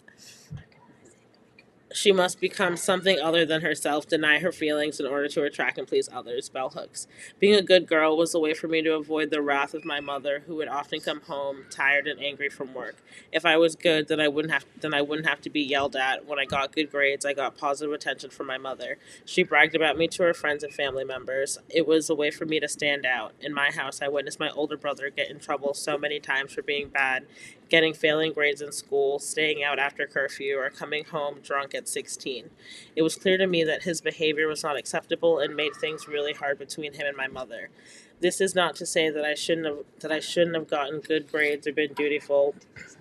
she must become something other than herself, deny her feelings in order to attract and please others. Bell hooks. Being a good girl was a way for me to avoid the wrath of my mother, who would often come home tired and angry from work. If I was good, then I wouldn't have to be yelled at. When I got good grades, I got positive attention from my mother. She bragged about me to her friends and family members. It was a way for me to stand out. In my house, I witnessed my older brother get in trouble so many times for being bad, getting failing grades in school, staying out after curfew, or coming home drunk at 16. It was clear to me that his behavior was not acceptable and made things really hard between him and my mother. This is not to say that I shouldn't have gotten good grades or been dutiful,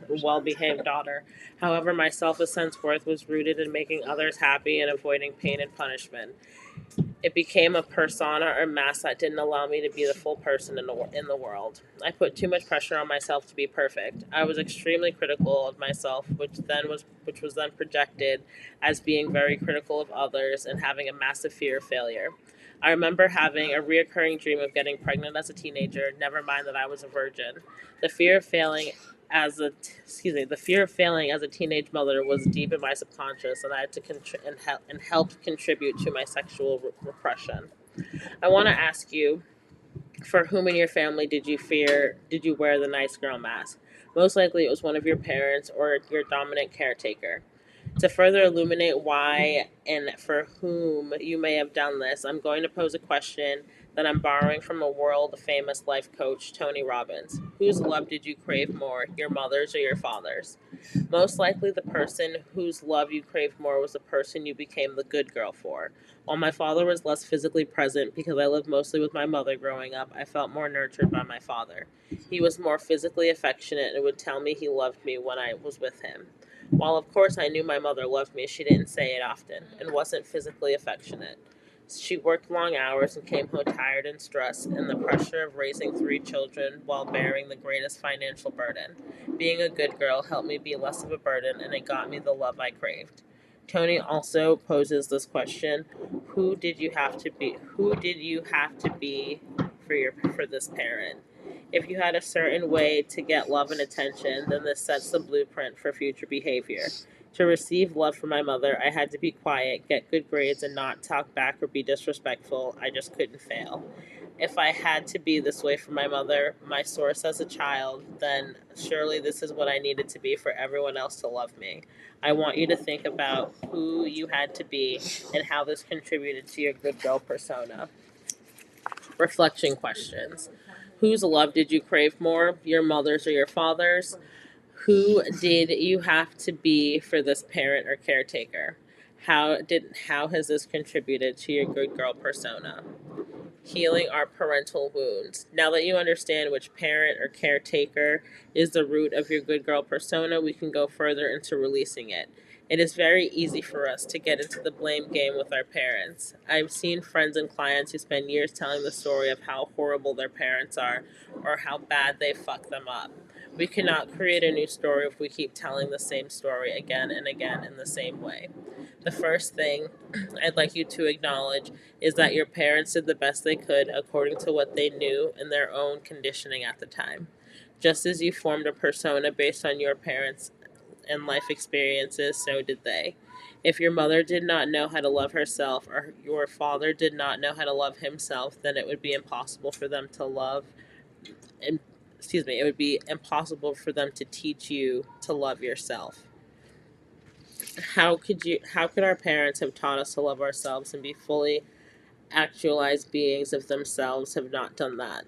well-behaved daughter. However, my self-sense worth was rooted in making others happy and avoiding pain and punishment. It became a persona or mask that didn't allow me to be the full person in the world. I put too much pressure on myself to be perfect. I was extremely critical of myself, which was then projected as being very critical of others and having a massive fear of failure. I remember having a reoccurring dream of getting pregnant as a teenager, never mind that I was a virgin. The fear of failing the fear of failing as a teenage mother was deep in my subconscious, and I had to and helped contribute to my sexual repression. I want to ask you, for whom in your family did you wear the nice girl mask? Most likely it was one of your parents or your dominant caretaker. To further illuminate why and for whom you may have done this, I'm going to pose a question that I'm borrowing from a world famous life coach, Tony Robbins. Whose love did you crave more, your mother's or your father's? Most likely, the person whose love you craved more was the person you became the good girl for. While my father was less physically present because I lived mostly with my mother growing up, I felt more nurtured by my father. He was more physically affectionate and would tell me he loved me when I was with him. While of course I knew my mother loved me, she didn't say it often and wasn't physically affectionate. She worked long hours and came home tired and stressed, and the pressure of raising 3 children while bearing the greatest financial burden. Being a good girl helped me be less of a burden, and it got me the love I craved. Tony also poses this question: Who did you have to be? Who did you have to be for this parent? If you had a certain way to get love and attention, then this sets the blueprint for future behavior. To receive love from my mother, I had to be quiet, get good grades, and not talk back or be disrespectful. I just couldn't fail. If I had to be this way for my mother, my source as a child, then surely this is what I needed to be for everyone else to love me. I want you to think about who you had to be and how this contributed to your good girl persona. Reflection questions. Whose love did you crave more, your mother's or your father's? Who did you have to be for this parent or caretaker? How has this contributed to your good girl persona? Healing our parental wounds. Now that you understand which parent or caretaker is the root of your good girl persona, we can go further into releasing it. It is very easy for us to get into the blame game with our parents. I've seen friends and clients who spend years telling the story of how horrible their parents are or how bad they fuck them up. We cannot create a new story if we keep telling the same story again and again in the same way. The first thing I'd like you to acknowledge is that your parents did the best they could according to what they knew and their own conditioning at the time. Just as you formed a persona based on your parents' and life experiences, so did they. If your mother did not know how to love herself or your father did not know how to love himself, then it would be impossible for them to love and it would be impossible for them to teach you to love yourself. How could our parents have taught us to love ourselves and be fully actualized beings if they themselves have not done that?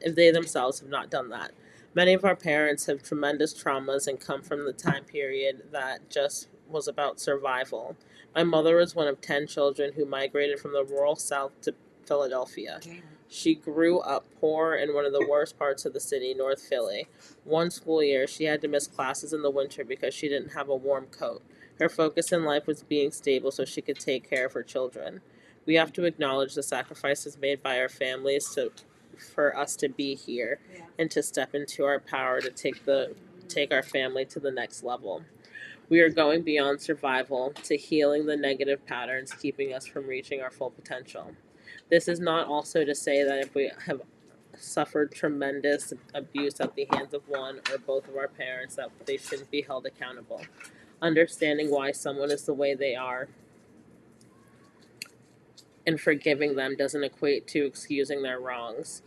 Many of our parents have tremendous traumas and come from the time period that just was about survival. My mother was one of 10 children who migrated from the rural South to Philadelphia. Damn. She grew up poor in one of the worst parts of the city, North Philly. One school year, she had to miss classes in the winter because she didn't have a warm coat. Her focus in life was being stable so she could take care of her children. We have to acknowledge the sacrifices made by our families for us to be here Yeah. and to step into our power to take our family to the next level. We are going beyond survival to healing the negative patterns keeping us from reaching our full potential. This is not also to say that if we have suffered tremendous abuse at the hands of one or both of our parents that they shouldn't be held accountable. Understanding why someone is the way they are and forgiving them doesn't equate to excusing their wrongs.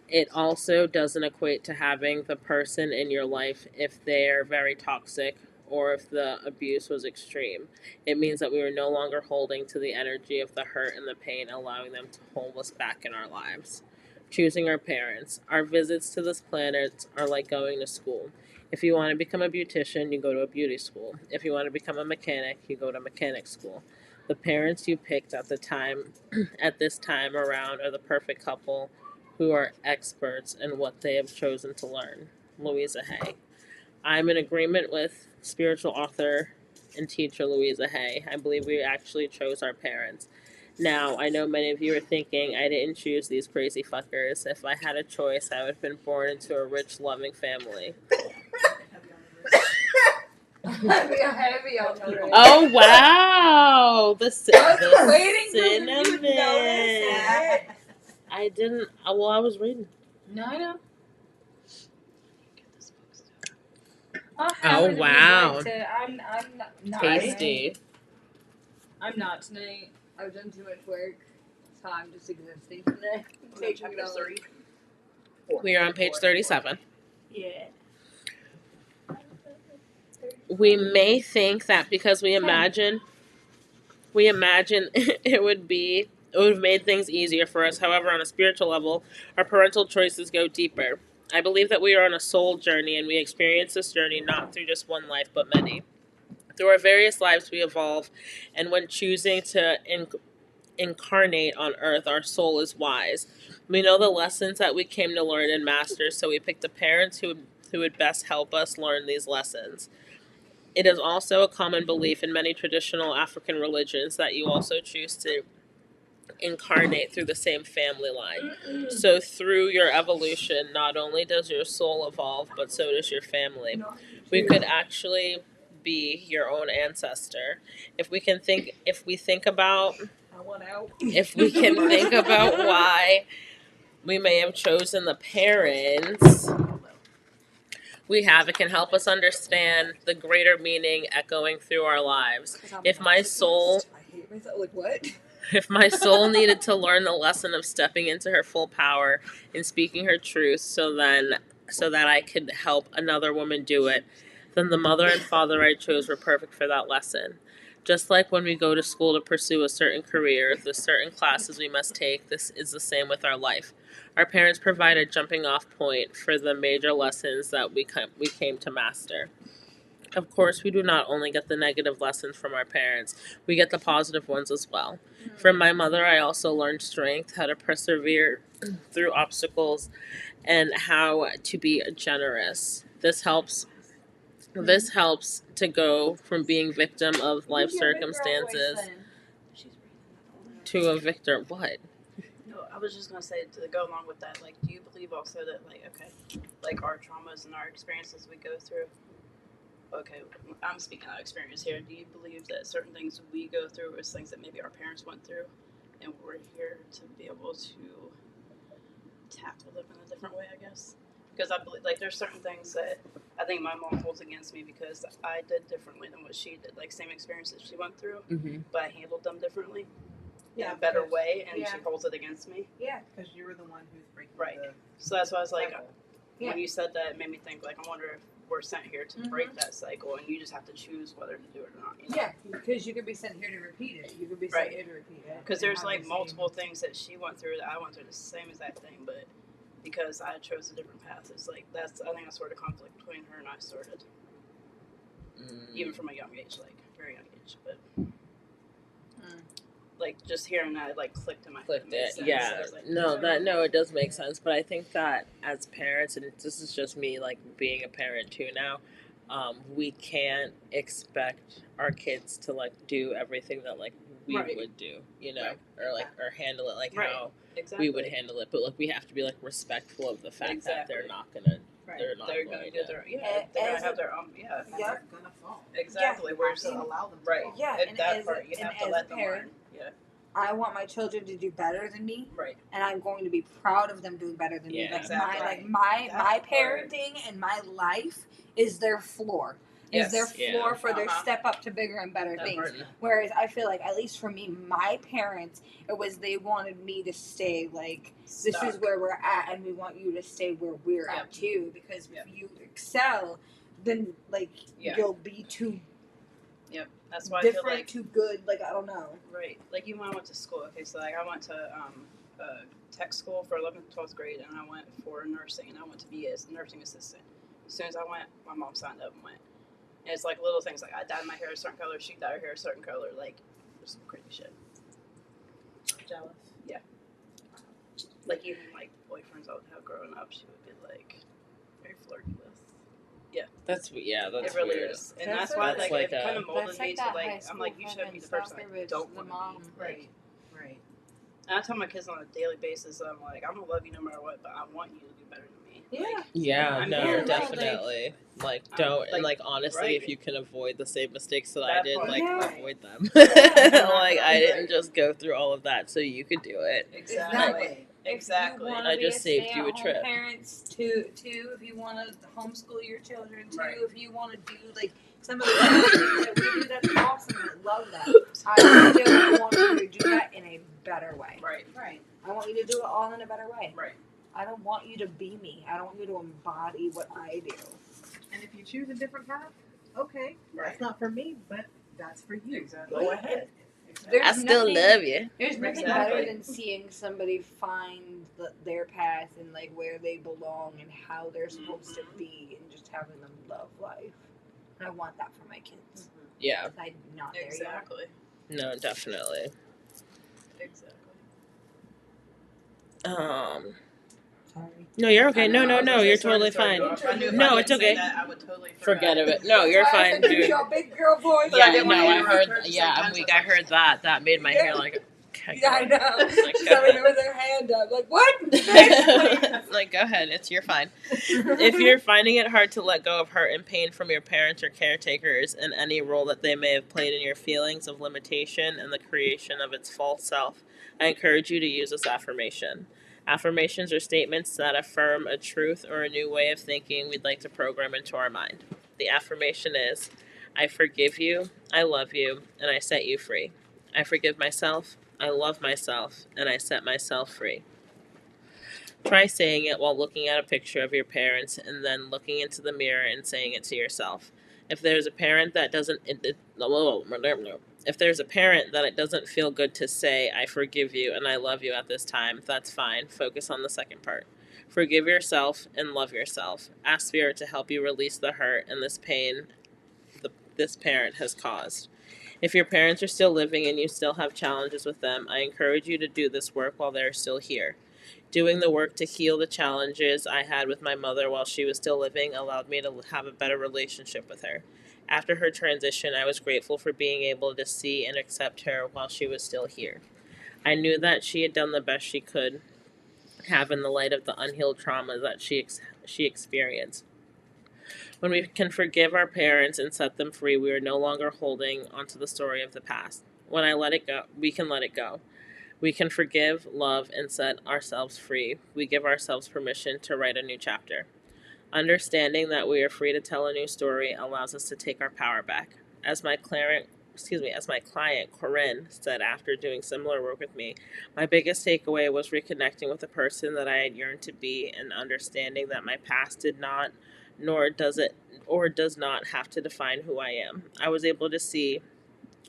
It also doesn't equate to having the person in your life if they're very toxic or if the abuse was extreme. It means that we are no longer holding to the energy of the hurt and the pain, allowing them to hold us back in our lives. Choosing our parents. Our visits to this planet are like going to school. If you want to become a beautician, you go to a beauty school. If you want to become a mechanic, you go to mechanic school. The parents you picked at this time around are the perfect couple who are experts in what they have chosen to learn. Louisa Hay. I'm in agreement with spiritual author and teacher Louisa Hay. I believe we actually chose our parents. Now, I know many of you are thinking, I didn't choose these crazy fuckers. If I had a choice, I would have been born into a rich, loving family. Heavy on the wrist. Oh, wow! The waiting for you to cinnamon. notice it. I didn't. Well, I was reading. No, I know. Oh, wow. I'm not Tasty. I'm not tonight. I've done too much work, so I'm just existing today. Chapter 30. We are on page 37. Yeah. We may think that because we imagine it would have made things easier for us. However, on a spiritual level, our parental choices go deeper. I believe that we are on a soul journey, and we experience this journey not through just one life, but many. Through our various lives, we evolve, and when choosing to incarnate on earth, our soul is wise. We know the lessons that we came to learn and master, so we pick the parents who would best help us learn these lessons. It is also a common belief in many traditional African religions that you also choose to incarnate through the same family line. So through your evolution, not only does your soul evolve, but so does your family. We could actually be your own ancestor. If we can think about why we may have chosen the parents we have, it can help us understand the greater meaning echoing through our lives. If my soul I hate myself. Like what? If my soul needed to learn the lesson of stepping into her full power and speaking her truth so that I could help another woman do it, then the mother and father I chose were perfect for that lesson. Just like when we go to school to pursue a certain career, the certain classes we must take, this is the same with our life. Our parents provide a jumping off point for the major lessons that we came to master. Of course, we do not only get the negative lessons from our parents, we get the positive ones as well. From my mother, I also learned strength, how to persevere through obstacles, and how to be generous. This helps to go from being victim of life circumstances to a victor. What? No, I was just gonna say to go along with that. Like, do you believe also that our traumas and our experiences we go through? Okay, I'm speaking out of experience here. Do you believe that certain things we go through is things that maybe our parents went through, and we're here to be able to tackle them in a different way? I guess because I believe there's certain things that I think my mom holds against me because I did differently than what she did. Like same experiences she went through, but I handled them differently in a better way, and she holds it against me. Yeah, because you were the one who's breaking So that's why I was like, cycle. when you said that, it made me think I wonder if we're sent here to break that cycle, and you just have to choose whether to do it or not. You know? Yeah, because you could be sent here to repeat it. You could be sent here to repeat it. Because there's multiple things that she went through that I went through the same exact thing, but because I chose a different path, it's I think that's sort of conflict between her and I started, even from a young age. very young age, but like just hearing that, it, like clicked in my head. Clicked Made it, sense. yeah. I was like, No, it does make sense. But I think that as parents, and this is just me, like being a parent too now, we can't expect our kids to like do everything that like we Right. would do, you know, Right. or like or handle it like Right. how exactly. we would handle it. But like we have to be like respectful of the fact that they're Exactly. not gonna, Right. they're not They're going gonna to. do their they're gonna have their own And Yep. they're gonna fall. exactly. You Where have to allow them to right. fall. Yeah, At and that as part, you and have to as let a them parent, learn. Yeah. I want my children to do better than me, Right. and I'm going to be proud of them doing better than me. Yeah. Like Exactly. my That part. parenting and my life is their floor. Is their Yes. floor Yeah. for their Uh-huh. step up to bigger and better That things. part. Whereas I feel like, at least for me, my parents, it was they wanted me to stay like this is Stuck. where we're at, and we want you to stay where we're Yep. at too. Because Yep. if you excel, then like Yeah. you'll be too Yep. That's why I different, feel like too good. Like I don't know. right. Like even when I went to school. Okay, so like I went to tech school for 11th, 12th grade, and I went for nursing, and I went to be a nursing assistant. As soon as I went, my mom signed up and went. And it's like little things like I dyed my hair a certain color, she dyed her hair a certain color, like some crazy shit. Jealous. Like even like boyfriends I would have growing up, she would be like very flirty with. That's It really weird. is, and That's that's why like like it a- kind of molded That's me like to that like high I'm school like you should be the person I Stalker don't bitch, want the to mom. be. Right. Right. And I tell my kids on a daily basis, I'm like I'm gonna love you no matter what, but I want you to do better than me. Yeah. Yeah, I'm no, here, like- definitely. Like, don't, and like, honestly, right. if you can avoid the same mistakes that I That did, part. like, Yeah. avoid them. Yeah. Like, I didn't just go through all of that so you could do it. Exactly. If Exactly. you want I to be just saved you a stay-at-home trip. Parents too. If you want to homeschool your children too. Right. If you want to do like some of the things that we do, that's awesome. I love that. I still want you to do that in a better way. Right. Right. I want you to do it all in a better way. Right. I don't want you to be me. I don't want you to embody what I do. And if you choose a different path, okay, Right. that's not for me, but that's for you. Exactly. Go ahead. There's I still nothing- love you. There's nothing Exactly. better than seeing somebody find their path and like where they belong and how they're supposed to be, and just having them love life. And I want that for my kids. Yeah, I'm not there yet. Exactly. no, definitely. Exactly. Sorry. No, you're okay. I know, I No, was gonna say, you're sorry to totally throw fine. you off. I knew if No, I it's didn't say okay. that, I would totally Forget of it. No, you're fine, Use dude. your big girl voice. But I Yeah, didn't no, want I to heard. interrupt her Yeah, at the I'm same weak. time, I heard that. That made my hair like. Okay, Yeah, I know. Like, Somebody with their hand up, like what? like, go ahead. You're fine. If you're finding it hard to let go of hurt and pain from your parents or caretakers and any role that they may have played in your feelings of limitation and the creation of its false self, I encourage you to use this affirmation. Affirmations are statements that affirm a truth or a new way of thinking we'd like to program into our mind. The affirmation is, I forgive you, I love you, and I set you free. I forgive myself, I love myself, and I set myself free. Try saying it while looking at a picture of your parents and then looking into the mirror and saying it to yourself. If there's a parent that doesn't it doesn't feel good to say I forgive you and I love you at this time, that's fine. Focus on the second part. Forgive yourself and love yourself. Ask Spirit to help you release the hurt and this pain this parent has caused. If your parents are still living and you still have challenges with them, I encourage you to do this work while they're still here. Doing the work to heal the challenges I had with my mother while she was still living allowed me to have a better relationship with her. After her transition, I was grateful for being able to see and accept her while she was still here. I knew that she had done the best she could have in the light of the unhealed trauma that she experienced. When we can forgive our parents and set them free, we are no longer holding onto the story of the past. When I let it go, we can let it go. We can forgive, love, and set ourselves free. We give ourselves permission to write a new chapter. Understanding that we are free to tell a new story allows us to take our power back. As my client Corinne said after doing similar work with me, my biggest takeaway was reconnecting with the person that I had yearned to be and understanding that my past did not, nor does it, or does not have to define who I am. I was able to see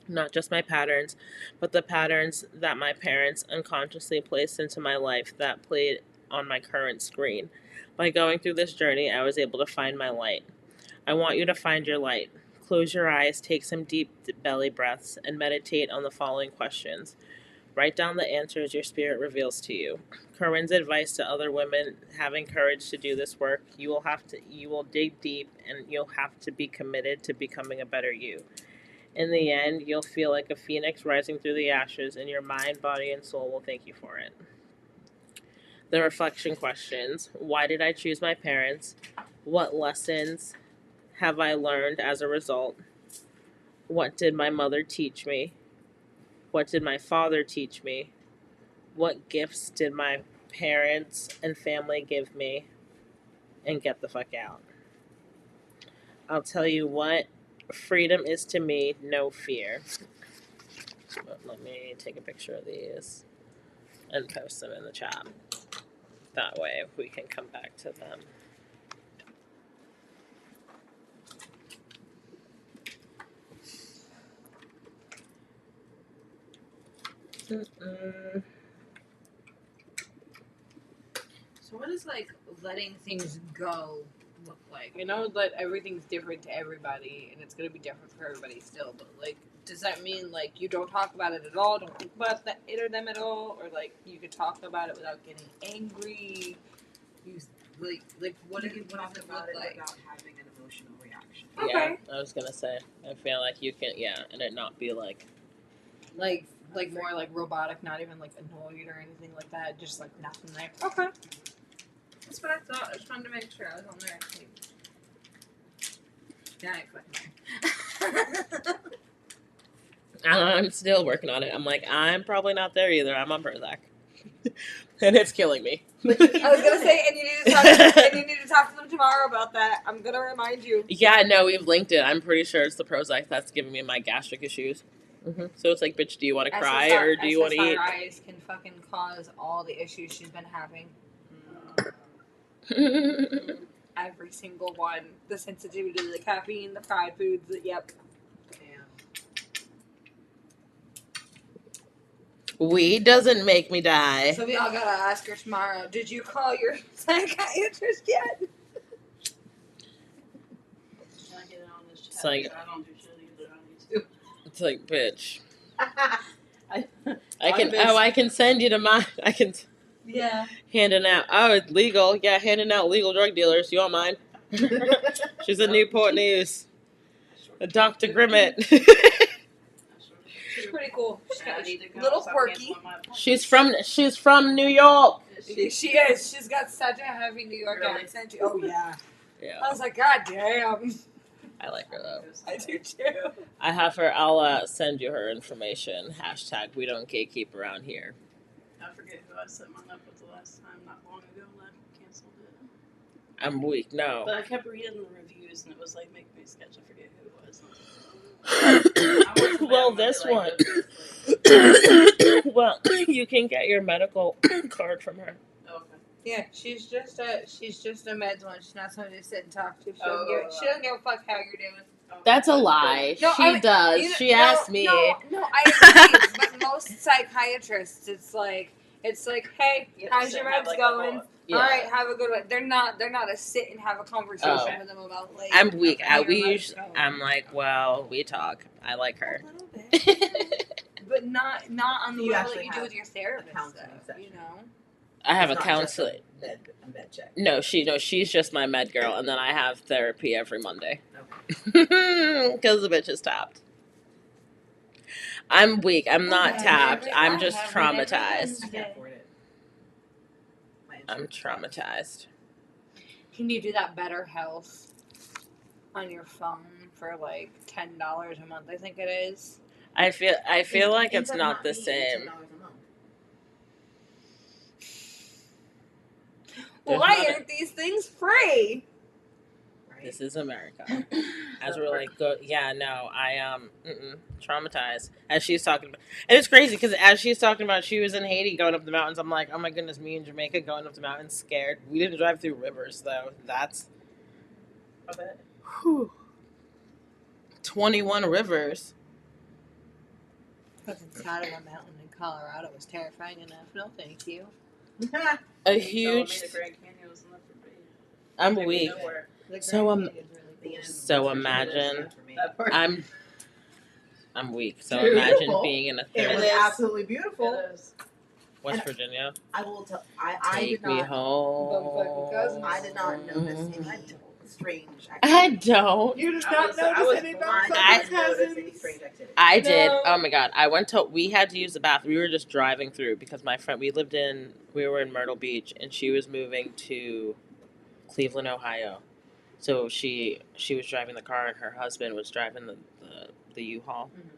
not just my patterns, but the patterns that my parents unconsciously placed into my life that played on my current screen. By going through this journey, I was able to find my light. I want you to find your light. Close your eyes, take some deep belly breaths, and meditate on the following questions. Write down the answers your spirit reveals to you. Corinne's advice to other women having courage to do this work: you will dig deep, and you'll have to be committed to becoming a better you. In the end, you'll feel like a phoenix rising through the ashes, and your mind, body, and soul will thank you for it. The reflection questions: why did I choose my parents? What lessons have I learned as a result? What did my mother teach me? What did my father teach me? What gifts did my parents and family give me? And get the fuck out. I'll tell you what freedom is to me: no fear. But let me take a picture of these and post them in the chat. That way we can come back to them. Mm-mm. So what does like letting things go look like? I know that everything's different to everybody, and it's gonna be different for everybody still. But like, does that mean like you don't talk about it at all? Don't think about it or them at all, or like you could talk about it without getting angry? You like what do you talk want it to about look it like? without having an emotional reaction. Okay. Yeah, I was gonna say. I feel like you can, and it not be like. Like more like robotic, not even like annoyed or anything like that. Just like nothing there. Okay. That's what I thought. I just wanted to make sure I was on the right page. Yeah, I fucking I'm still working on it. I'm like, I'm probably not there either. I'm on Prozac. And it's killing me. I was gonna say, and you need to talk to them tomorrow about that. I'm gonna remind you. Yeah, no, we've linked it. I'm pretty sure it's the Prozac that's giving me my gastric issues. Mm-hmm. So it's like, bitch, do you want to cry or do you want to eat? SSRIs can fucking cause all the issues she's been having. Every single one. The sensitivity to the caffeine, the fried foods. Yep. Weed doesn't make me die. So we all gotta ask her tomorrow. Did you call your psychiatrist yet? It's like, I don't do shit either. I need to. it's like, bitch. I I can send you to my, I can Yeah. handing out, oh, it's legal. Yeah, handing out legal drug dealers. You want mine? She's in Newport News. Dr. Grimmett. She's pretty cool. She's a little quirky. She's from New York. She is. She's got such a heavy New York accent. Oh yeah. Yeah, I was like, God damn. I like her though. I do too. I have her. I'll send you her information. # we don't gatekeep around here. I forget who I set mine up with the last time, not long ago, and I canceled it. I'm weak. No. But I kept reading the reviews, and it was like, make me a sketch. I forget who it was. Well, this one. Well, you can get your medical card from her. Oh, okay. Yeah, she's just a meds one. She's not somebody to sit and talk to. She doesn't give a fuck how you're doing. That's a lie. No, She does. You know, She asked me. No, I agree. But most psychiatrists, it's like, hey, how's your meds going? Yeah. All right, have a good one. They're not a sit and have a conversation with them about like. I'm weak. Okay, I'm like, well, we talk. I like her. A little bit. But not on the You level actually that you do have with your therapist, counseling though, session. you know? I have It's a not just counselor. a med check. No, she's just my med girl, and then I have therapy every Monday. Okay. Because the bitch is tapped. I'm weak. I'm not tapped. I'm just traumatized. I can't afford it. My I'm insurance traumatized. Can you do that Better Health on your phone for like $10 a month? I think it is. I feel like ends it's up not the being same. $10 a month. There's Why not a- aren't these things free? Right? This is America. As we're like, traumatized. As she's talking about, and it's crazy because as she's talking about, she was in Haiti going up the mountains. I'm like, oh my goodness, me in Jamaica going up the mountains, scared. We didn't drive through rivers though. That's, I bet. 21 rivers. Fucking side of a mountain in Colorado was terrifying enough. No, thank you. A So huge. the Grand Canyon was enough for me. I'm Take me weak. nowhere. The So, Grand Canyon's really cool. So imagine. For me. That part. I'm weak. So Beautiful. imagine being in a It was is. absolutely beautiful. It is. West Virginia. I will tell. I Take did me not. home. I did not notice any strange I activity. don't. You did I not was notice any blind. bump I fucking did not notice any cousins. strange activity. I did. No. Oh my god. We had to use the bathroom. We were just driving through because my friend, we were in Myrtle Beach and she was moving to Cleveland, Ohio. So she was driving the car and her husband was driving the U-Haul. Mhm.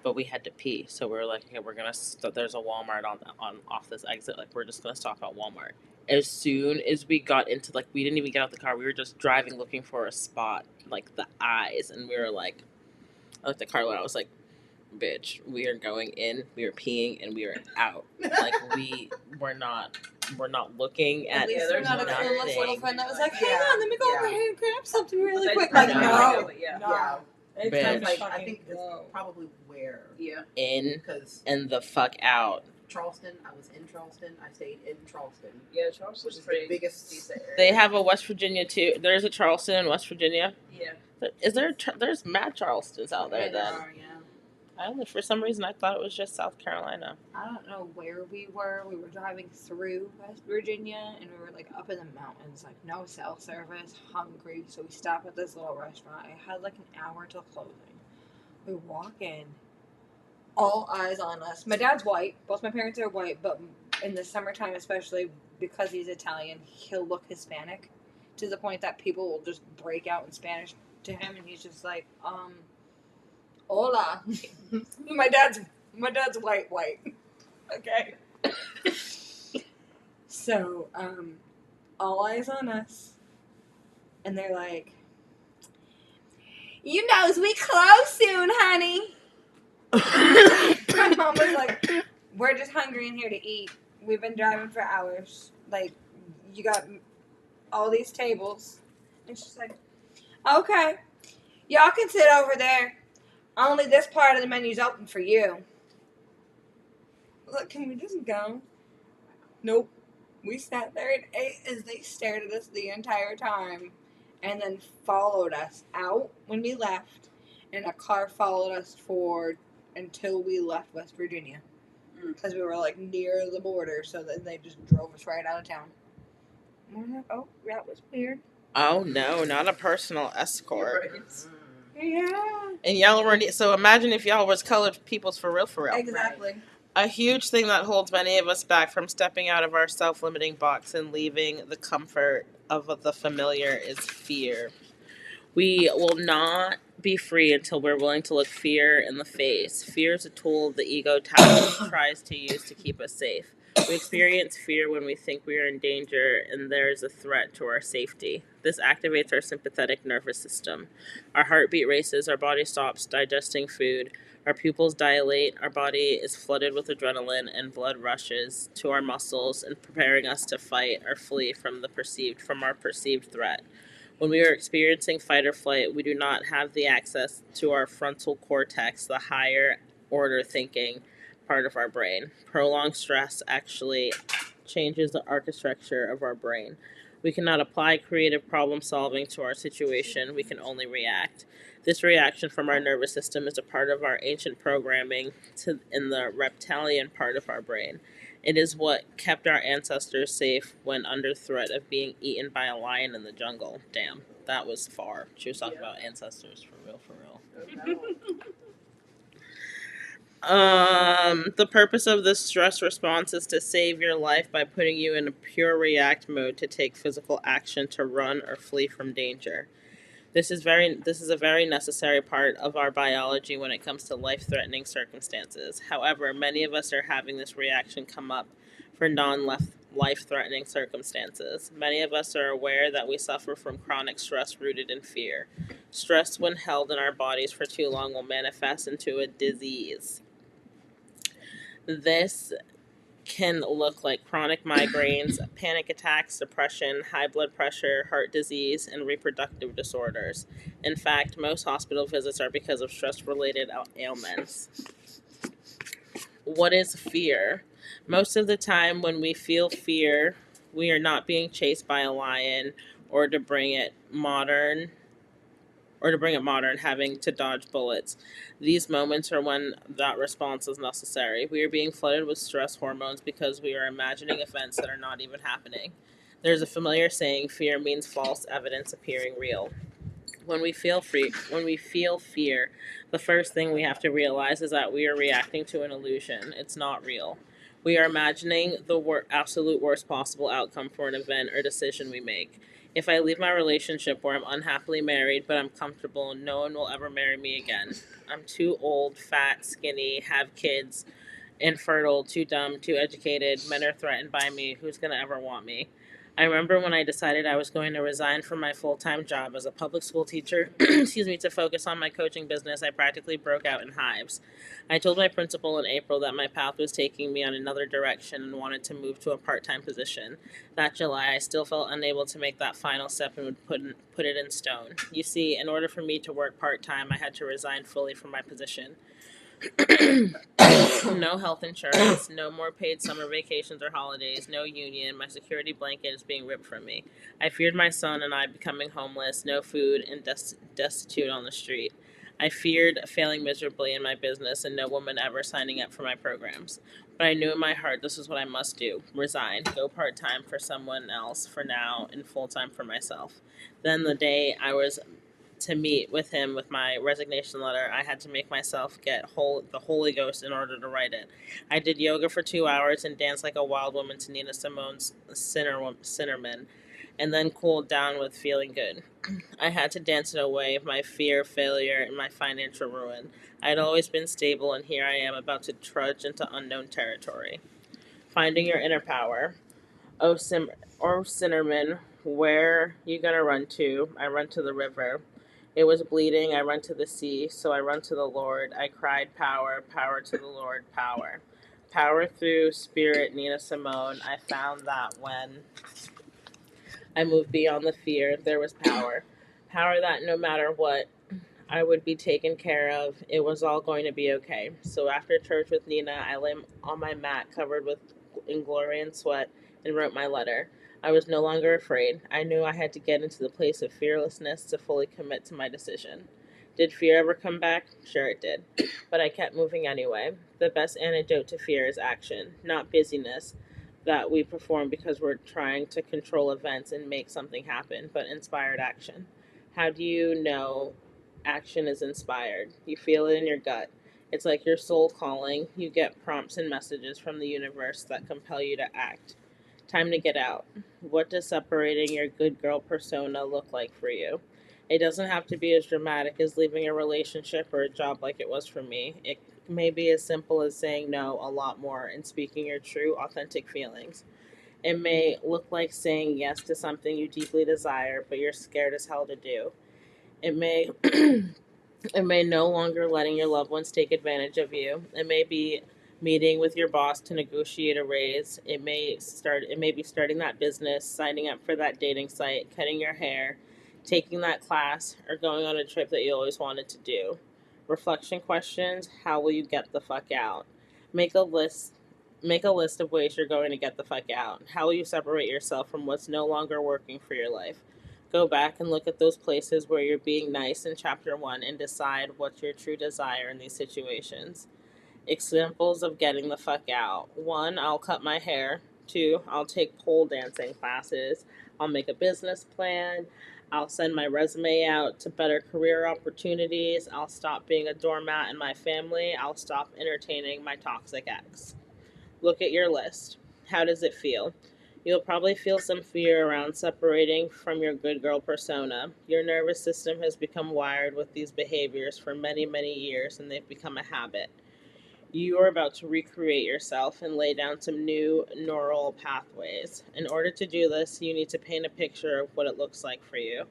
But we had to pee. So we were like, okay, we're going to, there's a Walmart on off this exit. Like, we're just going to stop at Walmart. As soon as we got into, like, we didn't even get out the car. We were just driving looking for a spot, like the eyes. And we were like, I looked at Carla. I was like, bitch, we are going in, we are peeing, and we are out. Like, we're not looking at. At least there's we're not a nothing. clueless little friend that was like, hang Yeah, on, let me go yeah. over here and grab something really Like, quick. I Like, know. no. Yeah. Yeah. It's Bitch. time to Like, I fucking think it's go. probably where. Yeah. In Because and the fuck out. Charleston, I was in Charleston. I stayed in Charleston, Yeah, which Charleston's is pretty the biggest decent area. They have a West Virginia too. There's a Charleston in West Virginia. Yeah. There's mad Charlestons out there then. Yeah. I don't know, for some reason I thought it was just South Carolina. I don't know where we were. We were driving through West Virginia, and we were like up in the mountains, like no cell service, hungry. So we stopped at this little restaurant. It had like an hour till closing. We walk in, all eyes on us. My dad's white. Both my parents are white, but in the summertime, especially because he's Italian, he'll look Hispanic to the point that people will just break out in Spanish to him, and he's just like, hola. my dad's white. Okay. So, all eyes on us. And they're like, you knows we close soon, honey. My mom was like, we're just hungry in here to eat. We've been driving for hours. Like, you got all these tables. And she's like, okay. Y'all can sit over there. Only this part of the menu's open for you. Look, can we just go? Nope. We sat there and ate as they stared at us the entire time and then followed us out when we left, and a car followed us until we left West Virginia because we were like near the border, so then they just drove us right out of town. And we're like, oh, that was weird. Oh no, not a personal escort. Right. Yeah. And y'all weren't. So imagine if y'all was colored peoples for real. Exactly. A huge thing that holds many of us back from stepping out of our self-limiting box and leaving the comfort of the familiar is fear. We will not be free until we're willing to look fear in the face. Fear is a tool the ego tries to use to keep us safe. We experience fear when we think we are in danger and there is a threat to our safety. This activates our sympathetic nervous system. Our heartbeat races, our body stops digesting food, our pupils dilate, our body is flooded with adrenaline, and blood rushes to our muscles and preparing us to fight or flee from our perceived threat. When we are experiencing fight or flight, we do not have the access to our frontal cortex, the higher order thinking part of our brain. Prolonged stress actually changes the architecture of our brain. We cannot apply creative problem solving to our situation. We can only react. This reaction from our nervous system is a part of our ancient programming in the reptilian part of our brain. It is what kept our ancestors safe when under threat of being eaten by a lion in the jungle. Damn, that was far. She was talking about ancestors for real. The purpose of this stress response is to save your life by putting you in a pure react mode to take physical action to run or flee from danger. This is a very necessary part of our biology when it comes to life-threatening circumstances. However, many of us are having this reaction come up for non-life-threatening circumstances. Many of us are aware that we suffer from chronic stress rooted in fear. Stress, when held in our bodies for too long, will manifest into a disease. This can look like chronic migraines, panic attacks, depression, high blood pressure, heart disease, and reproductive disorders. In fact, most hospital visits are because of stress-related ailments. What is fear? Most of the time when we feel fear, we are not being chased by a lion, or to bring it modern, or to bring it modern, having to dodge bullets. These moments are when that response is necessary. We are being flooded with stress hormones because we are imagining events that are not even happening. There's a familiar saying, fear means false evidence appearing real. When we feel fear, the first thing we have to realize is that we are reacting to an illusion. It's not real. We are imagining the absolute worst possible outcome for an event or decision we make. If I leave my relationship where I'm unhappily married but I'm comfortable, no one will ever marry me again. I'm too old, fat, skinny, have kids, infertile, too dumb, too educated. Men are threatened by me. Who's going to ever want me? I remember when I decided I was going to resign from my full-time job as a public school teacher, to focus on my coaching business, I practically broke out in hives. I told my principal in April that my path was taking me on another direction and wanted to move to a part-time position. That July, I still felt unable to make that final step and would put it in stone. You see, in order for me to work part-time, I had to resign fully from my position. No health insurance, no more paid summer vacations or holidays, no union. My security blanket is being ripped from me. I feared my son and I becoming homeless, no food, and destitute on the street. I feared failing miserably in my business and no woman ever signing up for my programs. But I knew in my heart this is what I must do: resign, go part time for someone else for now, and full time for myself. Then the day I was to meet with him with my resignation letter, I had to make myself get the Holy Ghost in order to write it. I did yoga for 2 hours and danced like a wild woman to Nina Simone's Sinnerman, and then cooled down with feeling good. I had to dance it away, my fear, failure, and my financial ruin. I had always been stable, and here I am about to trudge into unknown territory. Finding your inner power. Oh, Sinnerman, where you gonna run to? I run to the river. It was bleeding. I run to the sea, so I run to the Lord. I cried, power, power to the Lord, power. Power through spirit, Nina Simone. I found that when I moved beyond the fear, there was power. Power that no matter what, I would be taken care of. It was all going to be okay. So after church with Nina, I lay on my mat covered in glory and sweat and wrote my letter. I was no longer afraid. I knew I had to get into the place of fearlessness to fully commit to my decision. Did fear ever come back? Sure it did. But I kept moving anyway. The best antidote to fear is action, not busyness that we perform because we're trying to control events and make something happen, but inspired action. How do you know action is inspired? You feel it in your gut. It's like your soul calling. You get prompts and messages from the universe that compel you to act. Time to get out. What does separating your good girl persona look like for you? It doesn't have to be as dramatic as leaving a relationship or a job like it was for me. It may be as simple as saying no a lot more and speaking your true, authentic feelings. It may look like saying yes to something you deeply desire, but you're scared as hell to do. It may it may no longer letting your loved ones take advantage of you. It may be meeting with your boss to negotiate a raise. It may be starting that business, signing up for that dating site, cutting your hair, taking that class, or going on a trip that you always wanted to do. Reflection questions: how will you get the fuck out? Make a list Make a list of ways you're going to get the fuck out. How will you separate yourself from what's no longer working for your life? Go back and look at those places where you're being nice in chapter 1 and decide what's your true desire in these situations. Examples of getting the fuck out. 1, I'll cut my hair. 2, I'll take pole dancing classes. I'll make a business plan. I'll send my resume out to better career opportunities. I'll stop being a doormat in my family. I'll stop entertaining my toxic ex. Look at your list. How does it feel? You'll probably feel some fear around separating from your good girl persona. Your nervous system has become wired with these behaviors for many, many years, and they've become a habit. You are about to recreate yourself and lay down some new neural pathways. In order to do this, you need to paint a picture of what it looks like for you.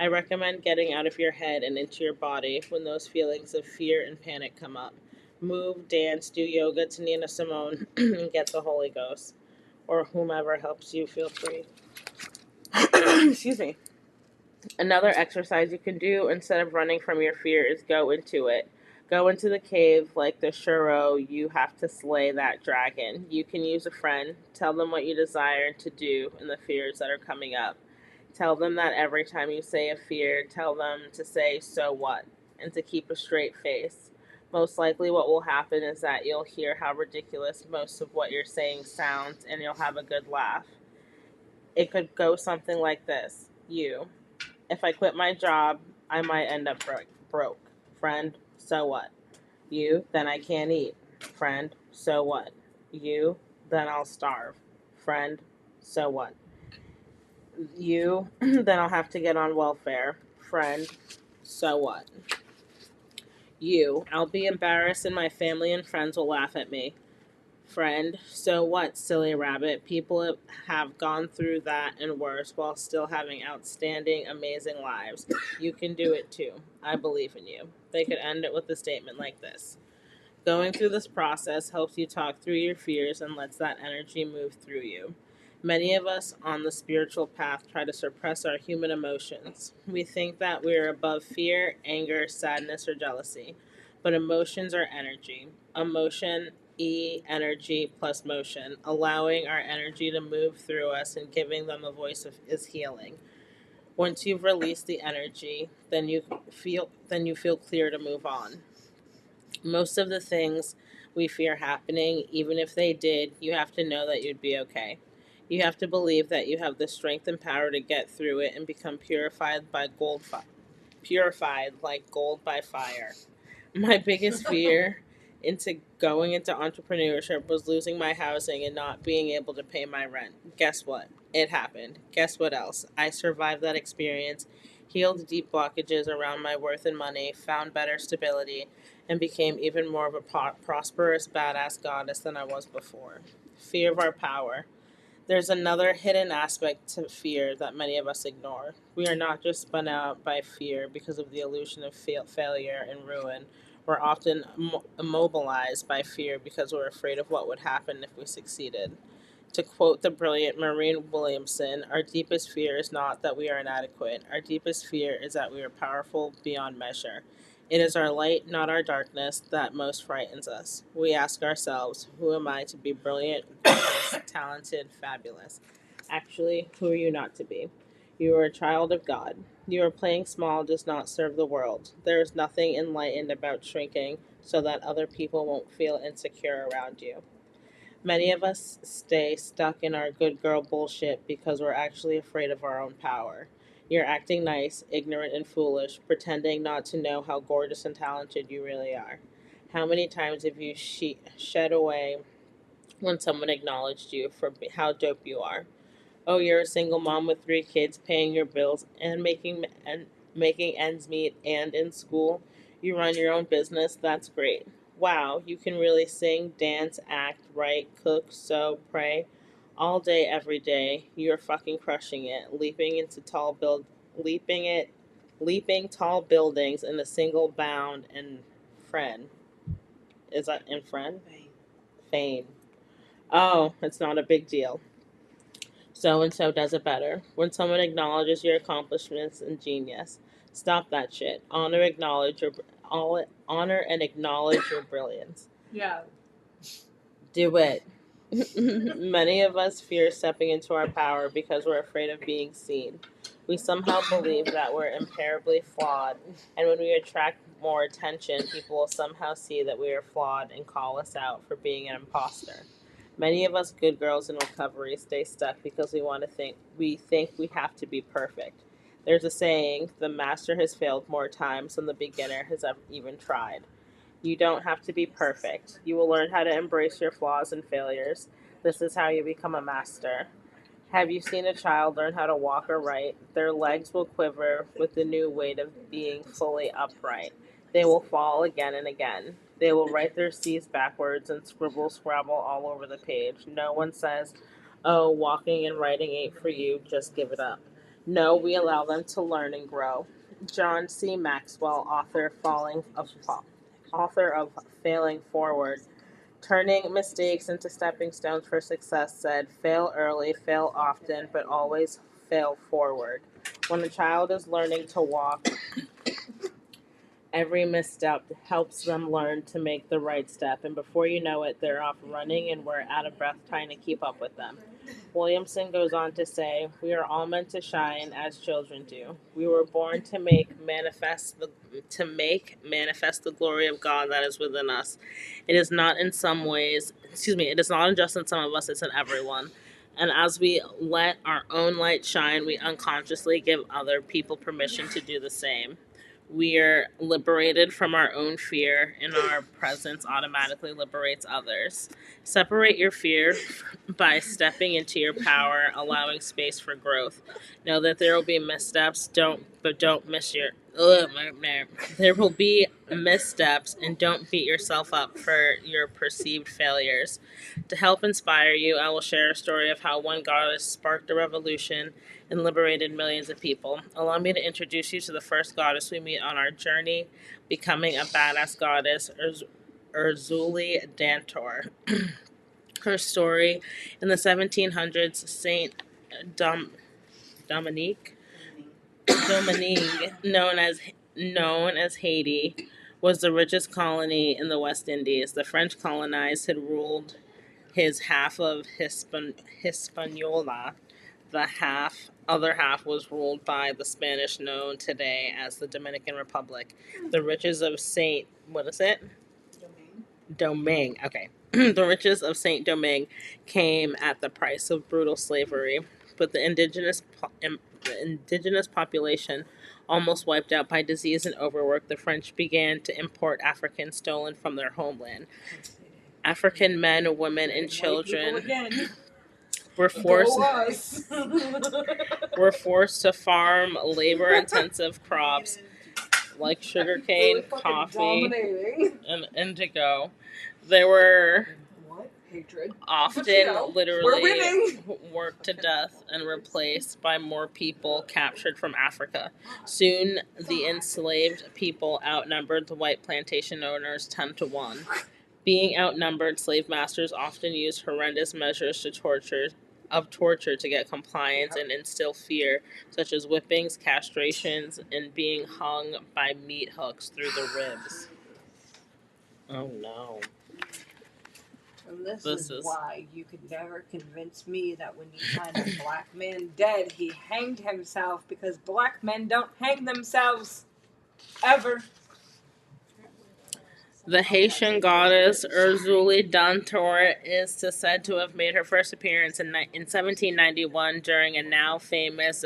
I recommend getting out of your head and into your body when those feelings of fear and panic come up. Move, dance, do yoga to Nina Simone, and get the Holy Ghost, or whomever helps you feel free. Excuse me. Another exercise you can do instead of running from your fear is go into it. Go into the cave like the Shuro. You have to slay that dragon. You can use a friend. Tell them what you desire to do and the fears that are coming up. Tell them that every time you say a fear, tell them to say, so what? And to keep a straight face. Most likely, what will happen is that you'll hear how ridiculous most of what you're saying sounds, and you'll have a good laugh. It could go something like this: You, if I quit my job, I might end up broke. Friend, so what? You, then I can't eat. Friend, so what? You, then I'll starve. Friend, so what? You, then I'll have to get on welfare. Friend, so what? You, I'll be embarrassed and my family and friends will laugh at me. Friend, so what, silly rabbit? People have gone through that and worse while still having outstanding, amazing lives. You can do it too. I believe in you. They could end it with a statement like this: Going through this process helps you talk through your fears and lets that energy move through you. Many of us on the spiritual path try to suppress our human emotions. We think that we are above fear, anger, sadness, or jealousy. But emotions are energy. Emotion, energy plus motion. Allowing our energy to move through us and giving them a voice is healing. Once you've released the energy, then you feel clear to move on. Most of the things we fear happening, even if they did, you have to know that you'd be okay. You have to believe that you have the strength and power to get through it and become purified like gold by fire. My biggest fear into going into entrepreneurship was losing my housing and not being able to pay my rent. Guess what? It happened. Guess what else? I survived that experience, healed deep blockages around my worth and money, found better stability, and became even more of a prosperous badass goddess than I was before. Fear of our power. There's another hidden aspect to fear that many of us ignore. We are not just spun out by fear because of the illusion of failure and ruin. We're often immobilized by fear because we're afraid of what would happen if we succeeded. To quote the brilliant Maureen Williamson, our deepest fear is not that we are inadequate. Our deepest fear is that we are powerful beyond measure. It is our light, not our darkness, that most frightens us. We ask ourselves, who am I to be brilliant, gorgeous, talented, fabulous? Actually, who are you not to be? You are a child of God. Your playing small does not serve the world. There is nothing enlightened about shrinking so that other people won't feel insecure around you. Many of us stay stuck in our good girl bullshit because we're actually afraid of our own power. You're acting nice, ignorant, and foolish, pretending not to know how gorgeous and talented you really are. How many times have you shed away when someone acknowledged you for how dope you are? Oh, you're a single mom with 3 kids, paying your bills and making ends meet, and in school. You run your own business. That's great. Wow, you can really sing, dance, act, write, cook, sew, pray, all day, every day. You're fucking crushing it, leaping it, leaping tall buildings in a single bound. And friend, is that in friend? Fame. Oh, it's not a big deal. So and so does it better. When someone acknowledges your accomplishments and genius, stop that shit. Honor and acknowledge your brilliance. Yeah. Do it. Many of us fear stepping into our power because we're afraid of being seen. We somehow believe that we're imperably flawed, and when we attract more attention, people will somehow see that we are flawed and call us out for being an imposter. Many of us good girls in recovery stay stuck because we think we have to be perfect. There's a saying, the master has failed more times than the beginner has ever even tried. You don't have to be perfect. You will learn how to embrace your flaws and failures. This is how you become a master. Have you seen a child learn how to walk or write? Their legs will quiver with the new weight of being fully upright. They will fall again and again. They will write their C's backwards and scrabble all over the page. No one says, oh, walking and writing ain't for you, just give it up. No, we allow them to learn and grow. John C. Maxwell, author of Failing Forward, Turning Mistakes into Stepping Stones for Success, said, fail early, fail often, but always fail forward. When a child is learning to walk, every misstep helps them learn to make the right step, and before you know it, they're off running and we're out of breath trying to keep up with them. Williamson goes on to say, "We are all meant to shine as children do. We were born to make manifest the glory of God that is within us. It is not in some ways, it is not just in some of us, it's in everyone. And as we let our own light shine, we unconsciously give other people permission to do the same. We are liberated from our own fear, and our presence automatically liberates others. Separate your fear by stepping into your power, allowing space for growth. Know that there will be missteps, don't miss your there will be missteps, and don't beat yourself up for your perceived failures. To help inspire you, I will share a story of how one goddess sparked a revolution and liberated millions of people. Allow me to introduce you to the first goddess we meet on our journey becoming a badass goddess, Ezili Dantò. Her story: in the 1700s, Saint Dom- Dominique, known as Haiti, was the richest colony in the West Indies. The French colonized had ruled his half of Hispaniola. The other half was ruled by the Spanish known today as the Dominican Republic. The riches of Saint, what is it? Domingue. Okay. The riches of Saint Domingue came at the price of brutal slavery, but the indigenous population almost wiped out by disease and overwork. The French began to import Africans stolen from their homeland. African men, women, and children were forced to farm labor-intensive crops like sugarcane, coffee, and indigo. They were often literally worked to death and replaced by more people captured from Africa. Soon, the enslaved people outnumbered the white plantation owners 10-1. Being outnumbered, slave masters often used horrendous measures of torture to get compliance and instill fear, such as whippings, castrations, and being hung by meat hooks through the ribs. Oh no. And this is why you could never convince me that when you find a black man dead, he hanged himself, because black men don't hang themselves. Ever. The Haitian goddess Ezili Dantò is said to have made her first appearance in 1791 during a now famous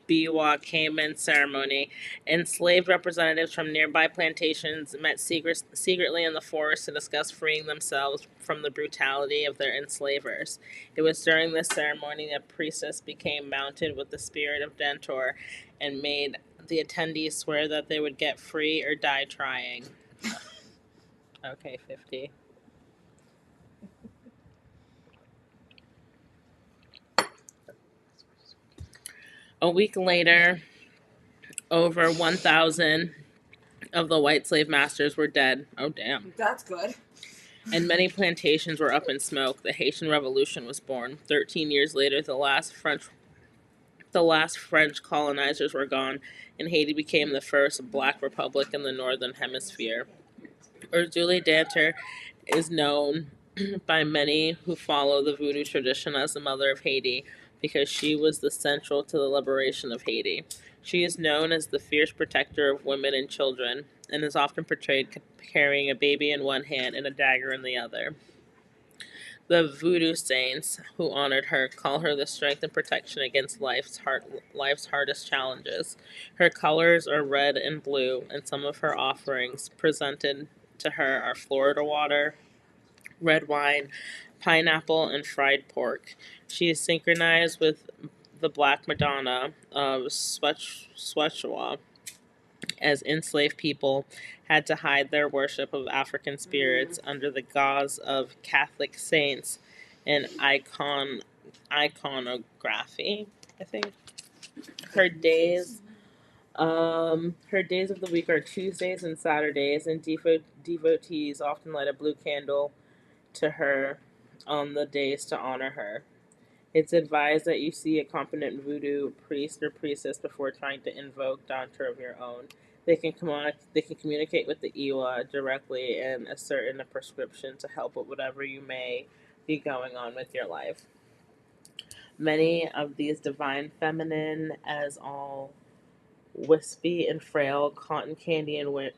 Biwa Cayman ceremony. Enslaved representatives from nearby plantations met secretly in the forest to discuss freeing themselves from the brutality of their enslavers. It was during this ceremony that priestess became mounted with the spirit of Dantò and made the attendees swear that they would get free or die trying. Okay, 50. A week later, over 1,000 of the white slave masters were dead. Oh, damn. That's good. And many plantations were up in smoke. The Haitian Revolution was born. 13 years later, the last French colonizers were gone, and Haiti became the first black republic in the northern hemisphere. Ezili Dantò is known by many who follow the voodoo tradition as the mother of Haiti because she was the central to the liberation of Haiti. She is known as the fierce protector of women and children and is often portrayed carrying a baby in one hand and a dagger in the other. The voodoo saints who honored her call her the strength and protection against life's hardest challenges. Her colors are red and blue, and some of her offerings presented to her are Florida water, red wine, pineapple, and fried pork. She is synchronized with the Black Madonna of Squatchwa, as enslaved people had to hide their worship of African spirits under the gauze of Catholic saints and iconography, I think. Her days her days of the week are Tuesdays and Saturdays, and devotees often light a blue candle to her on the days to honor her. It's advised that you see a competent voodoo priest or priestess before trying to invoke Dantò of your own. They can communicate with the Iwa directly and ascertain a prescription to help with whatever you may be going on with your life. Many of these divine feminine as all wispy and frail, cotton candy and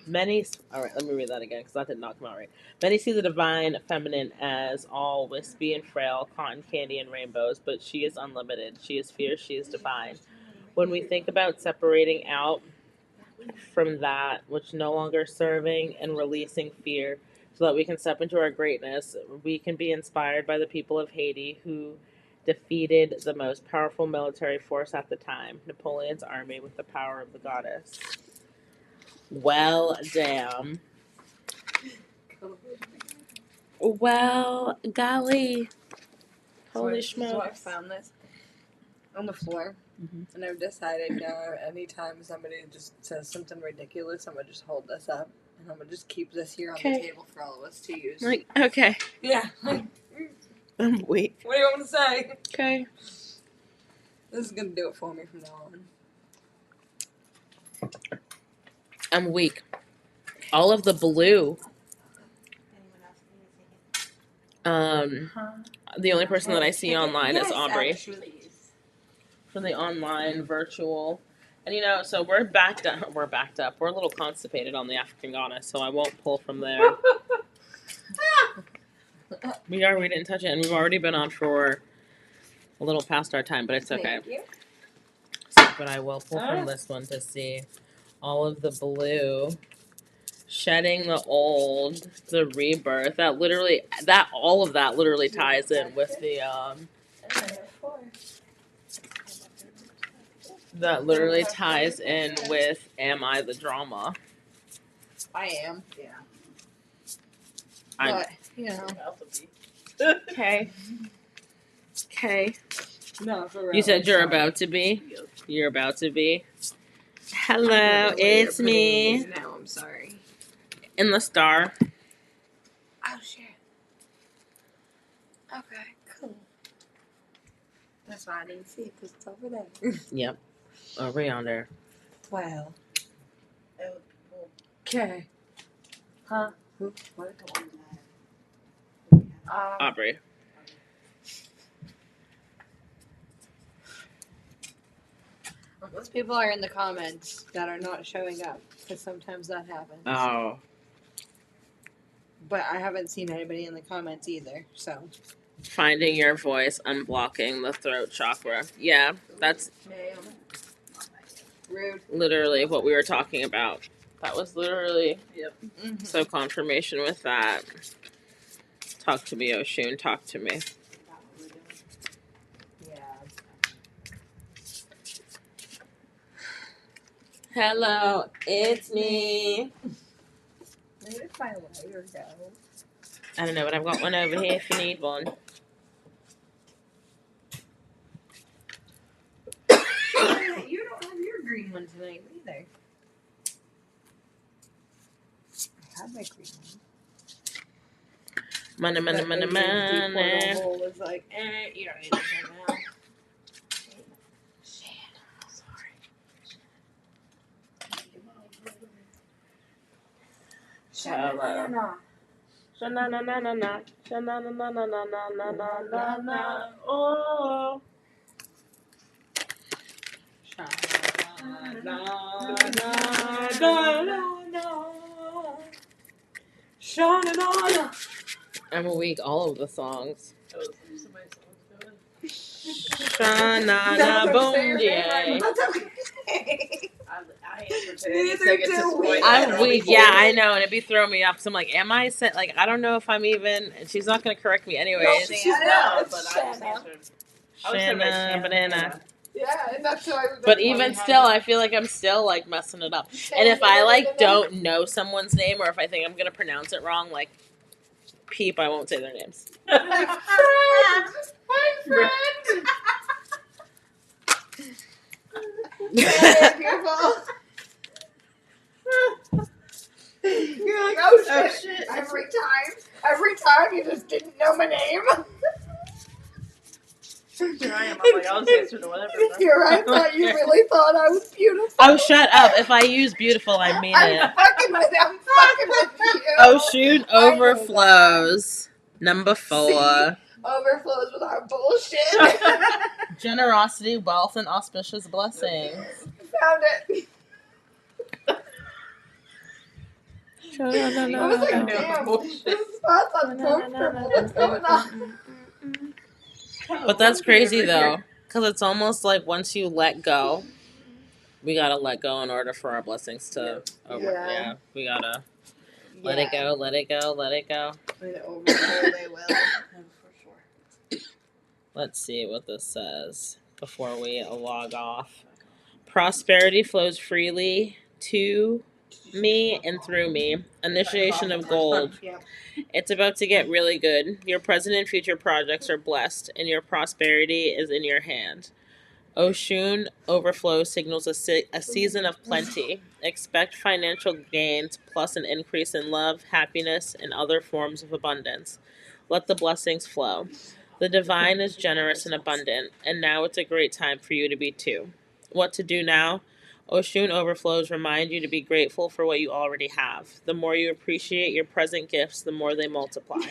many. All right, let me read that again because that did not come out right. Many see the divine feminine as all wispy and frail, cotton candy and rainbows, but she is unlimited. She is fierce. She is divine. When we think about separating out from that which no longer serving and releasing fear so that we can step into our greatness, we can be inspired by the people of Haiti who defeated the most powerful military force at the time, Napoleon's army, with the power of the goddess. Well, damn. Well, golly. Holy So I smokes. found this on the floor, and I've decided now anytime somebody just says something ridiculous, I'm going to just hold this up, and I'm going to just keep this here on the table for all of us to use. Like, okay. Yeah. I'm weak. What do you want me to say? Okay. This is going to do it for me from now on. I'm weak. All of the blue. The only person that I see online is Aubrey. From the online virtual. And so we're backed up. We're a little constipated on the African goddess, so I won't pull from there. We didn't touch it, and we've already been on for a little past our time, but it's okay. Thank you. But I will pull from this one to see all of the blue. Shedding the old, the rebirth. All of that literally ties in with the that literally ties in with Am I the Drama? I am. Yeah. But, Okay. Okay. No, for real. You said you're about to be? You're about to be? Hello, it's me. Now I'm sorry. In the star. Oh, shit. Okay, cool. That's why I didn't see it, because it's over there. Yep. Over yonder. Well. Oh, well, Okay. Huh? Who? What? Aubrey. Most people are in the comments that are not showing up, because sometimes that happens. Oh. But I haven't seen anybody in the comments either, so. Finding your voice, unblocking the throat chakra. Yeah, that's Rude. literally what we were talking about. That was literally so confirmation with that. Talk to me, Oshun. Talk to me. Yeah. Hello, it's me. Where did my lighter go? I don't know, but I've got one over here if you need one. You don't have your green one tonight either. I had my green one. Money. Portal was like, you don't need this right now. Hello. Sha-na-na-na-na-na. Sha-na-na-na-na-na-na-na-na-na. Oh. I'm weak. All of the songs. Sha-na-na boom yeah. I'm weak. Yeah, I know, and it'd be throwing me off. Cause I'm like, am I sent? Like, I don't know if I'm even. And she's not gonna correct me anyways. No, she's not. But I just answered. Shanna, banana. Yeah, and that's why. But even still, I feel like I'm still like messing it up. And if I like don't know someone's name, or if I think I'm gonna pronounce it wrong, like peep, I won't say their names. My friend. Beautiful. You're like, oh shit. Every time you just didn't know my name. Here I am. I'm like, I'll answer to whatever. Here I thought you really thought I was beautiful. Oh, shut up. If I use beautiful, I mean it. I'm fucking with you. Oh, shoot overflows. Number 4. See? overflows with our bullshit. Generosity, wealth, and auspicious blessings. Found it. I was like, damn, this spot's uncomfortable. What's going on? But that's crazy though, because it's almost like once you let go, we gotta let go in order for our blessings to over. Yeah, we gotta let it go, let it go, let it go. When it overflow, they will. For sure. Let's see what this says before we log off. Prosperity flows freely to me and through me. Initiation of gold. Yep. It's about to get really good. Your present and future projects are blessed, and your prosperity is in your hand. Oshun overflow signals a season of plenty. Expect financial gains plus an increase in love, happiness, and other forms of abundance. Let the blessings flow. The divine is generous and abundant, and now it's a great time for you to be too. What to do now? Oshun overflows remind you to be grateful for what you already have. The more you appreciate your present gifts, the more they multiply.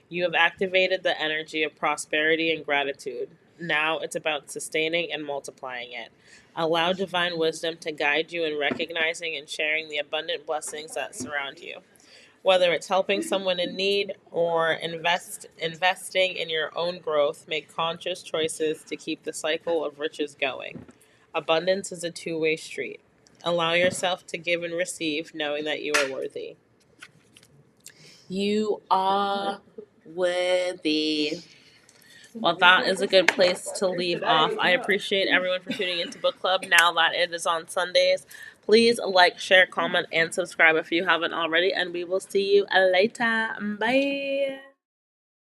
You have activated the energy of prosperity and gratitude. Now it's about sustaining and multiplying it. Allow divine wisdom to guide you in recognizing and sharing the abundant blessings that surround you. Whether it's helping someone in need or investing in your own growth, make conscious choices to keep the cycle of riches going. Abundance is a two-way street. Allow yourself to give and receive, knowing that you are worthy. You are worthy. Well, that is a good place to leave off. I appreciate everyone for tuning into Book Club now that it is on Sundays. Please like, share, comment, and subscribe if you haven't already, and we will see you later. Bye.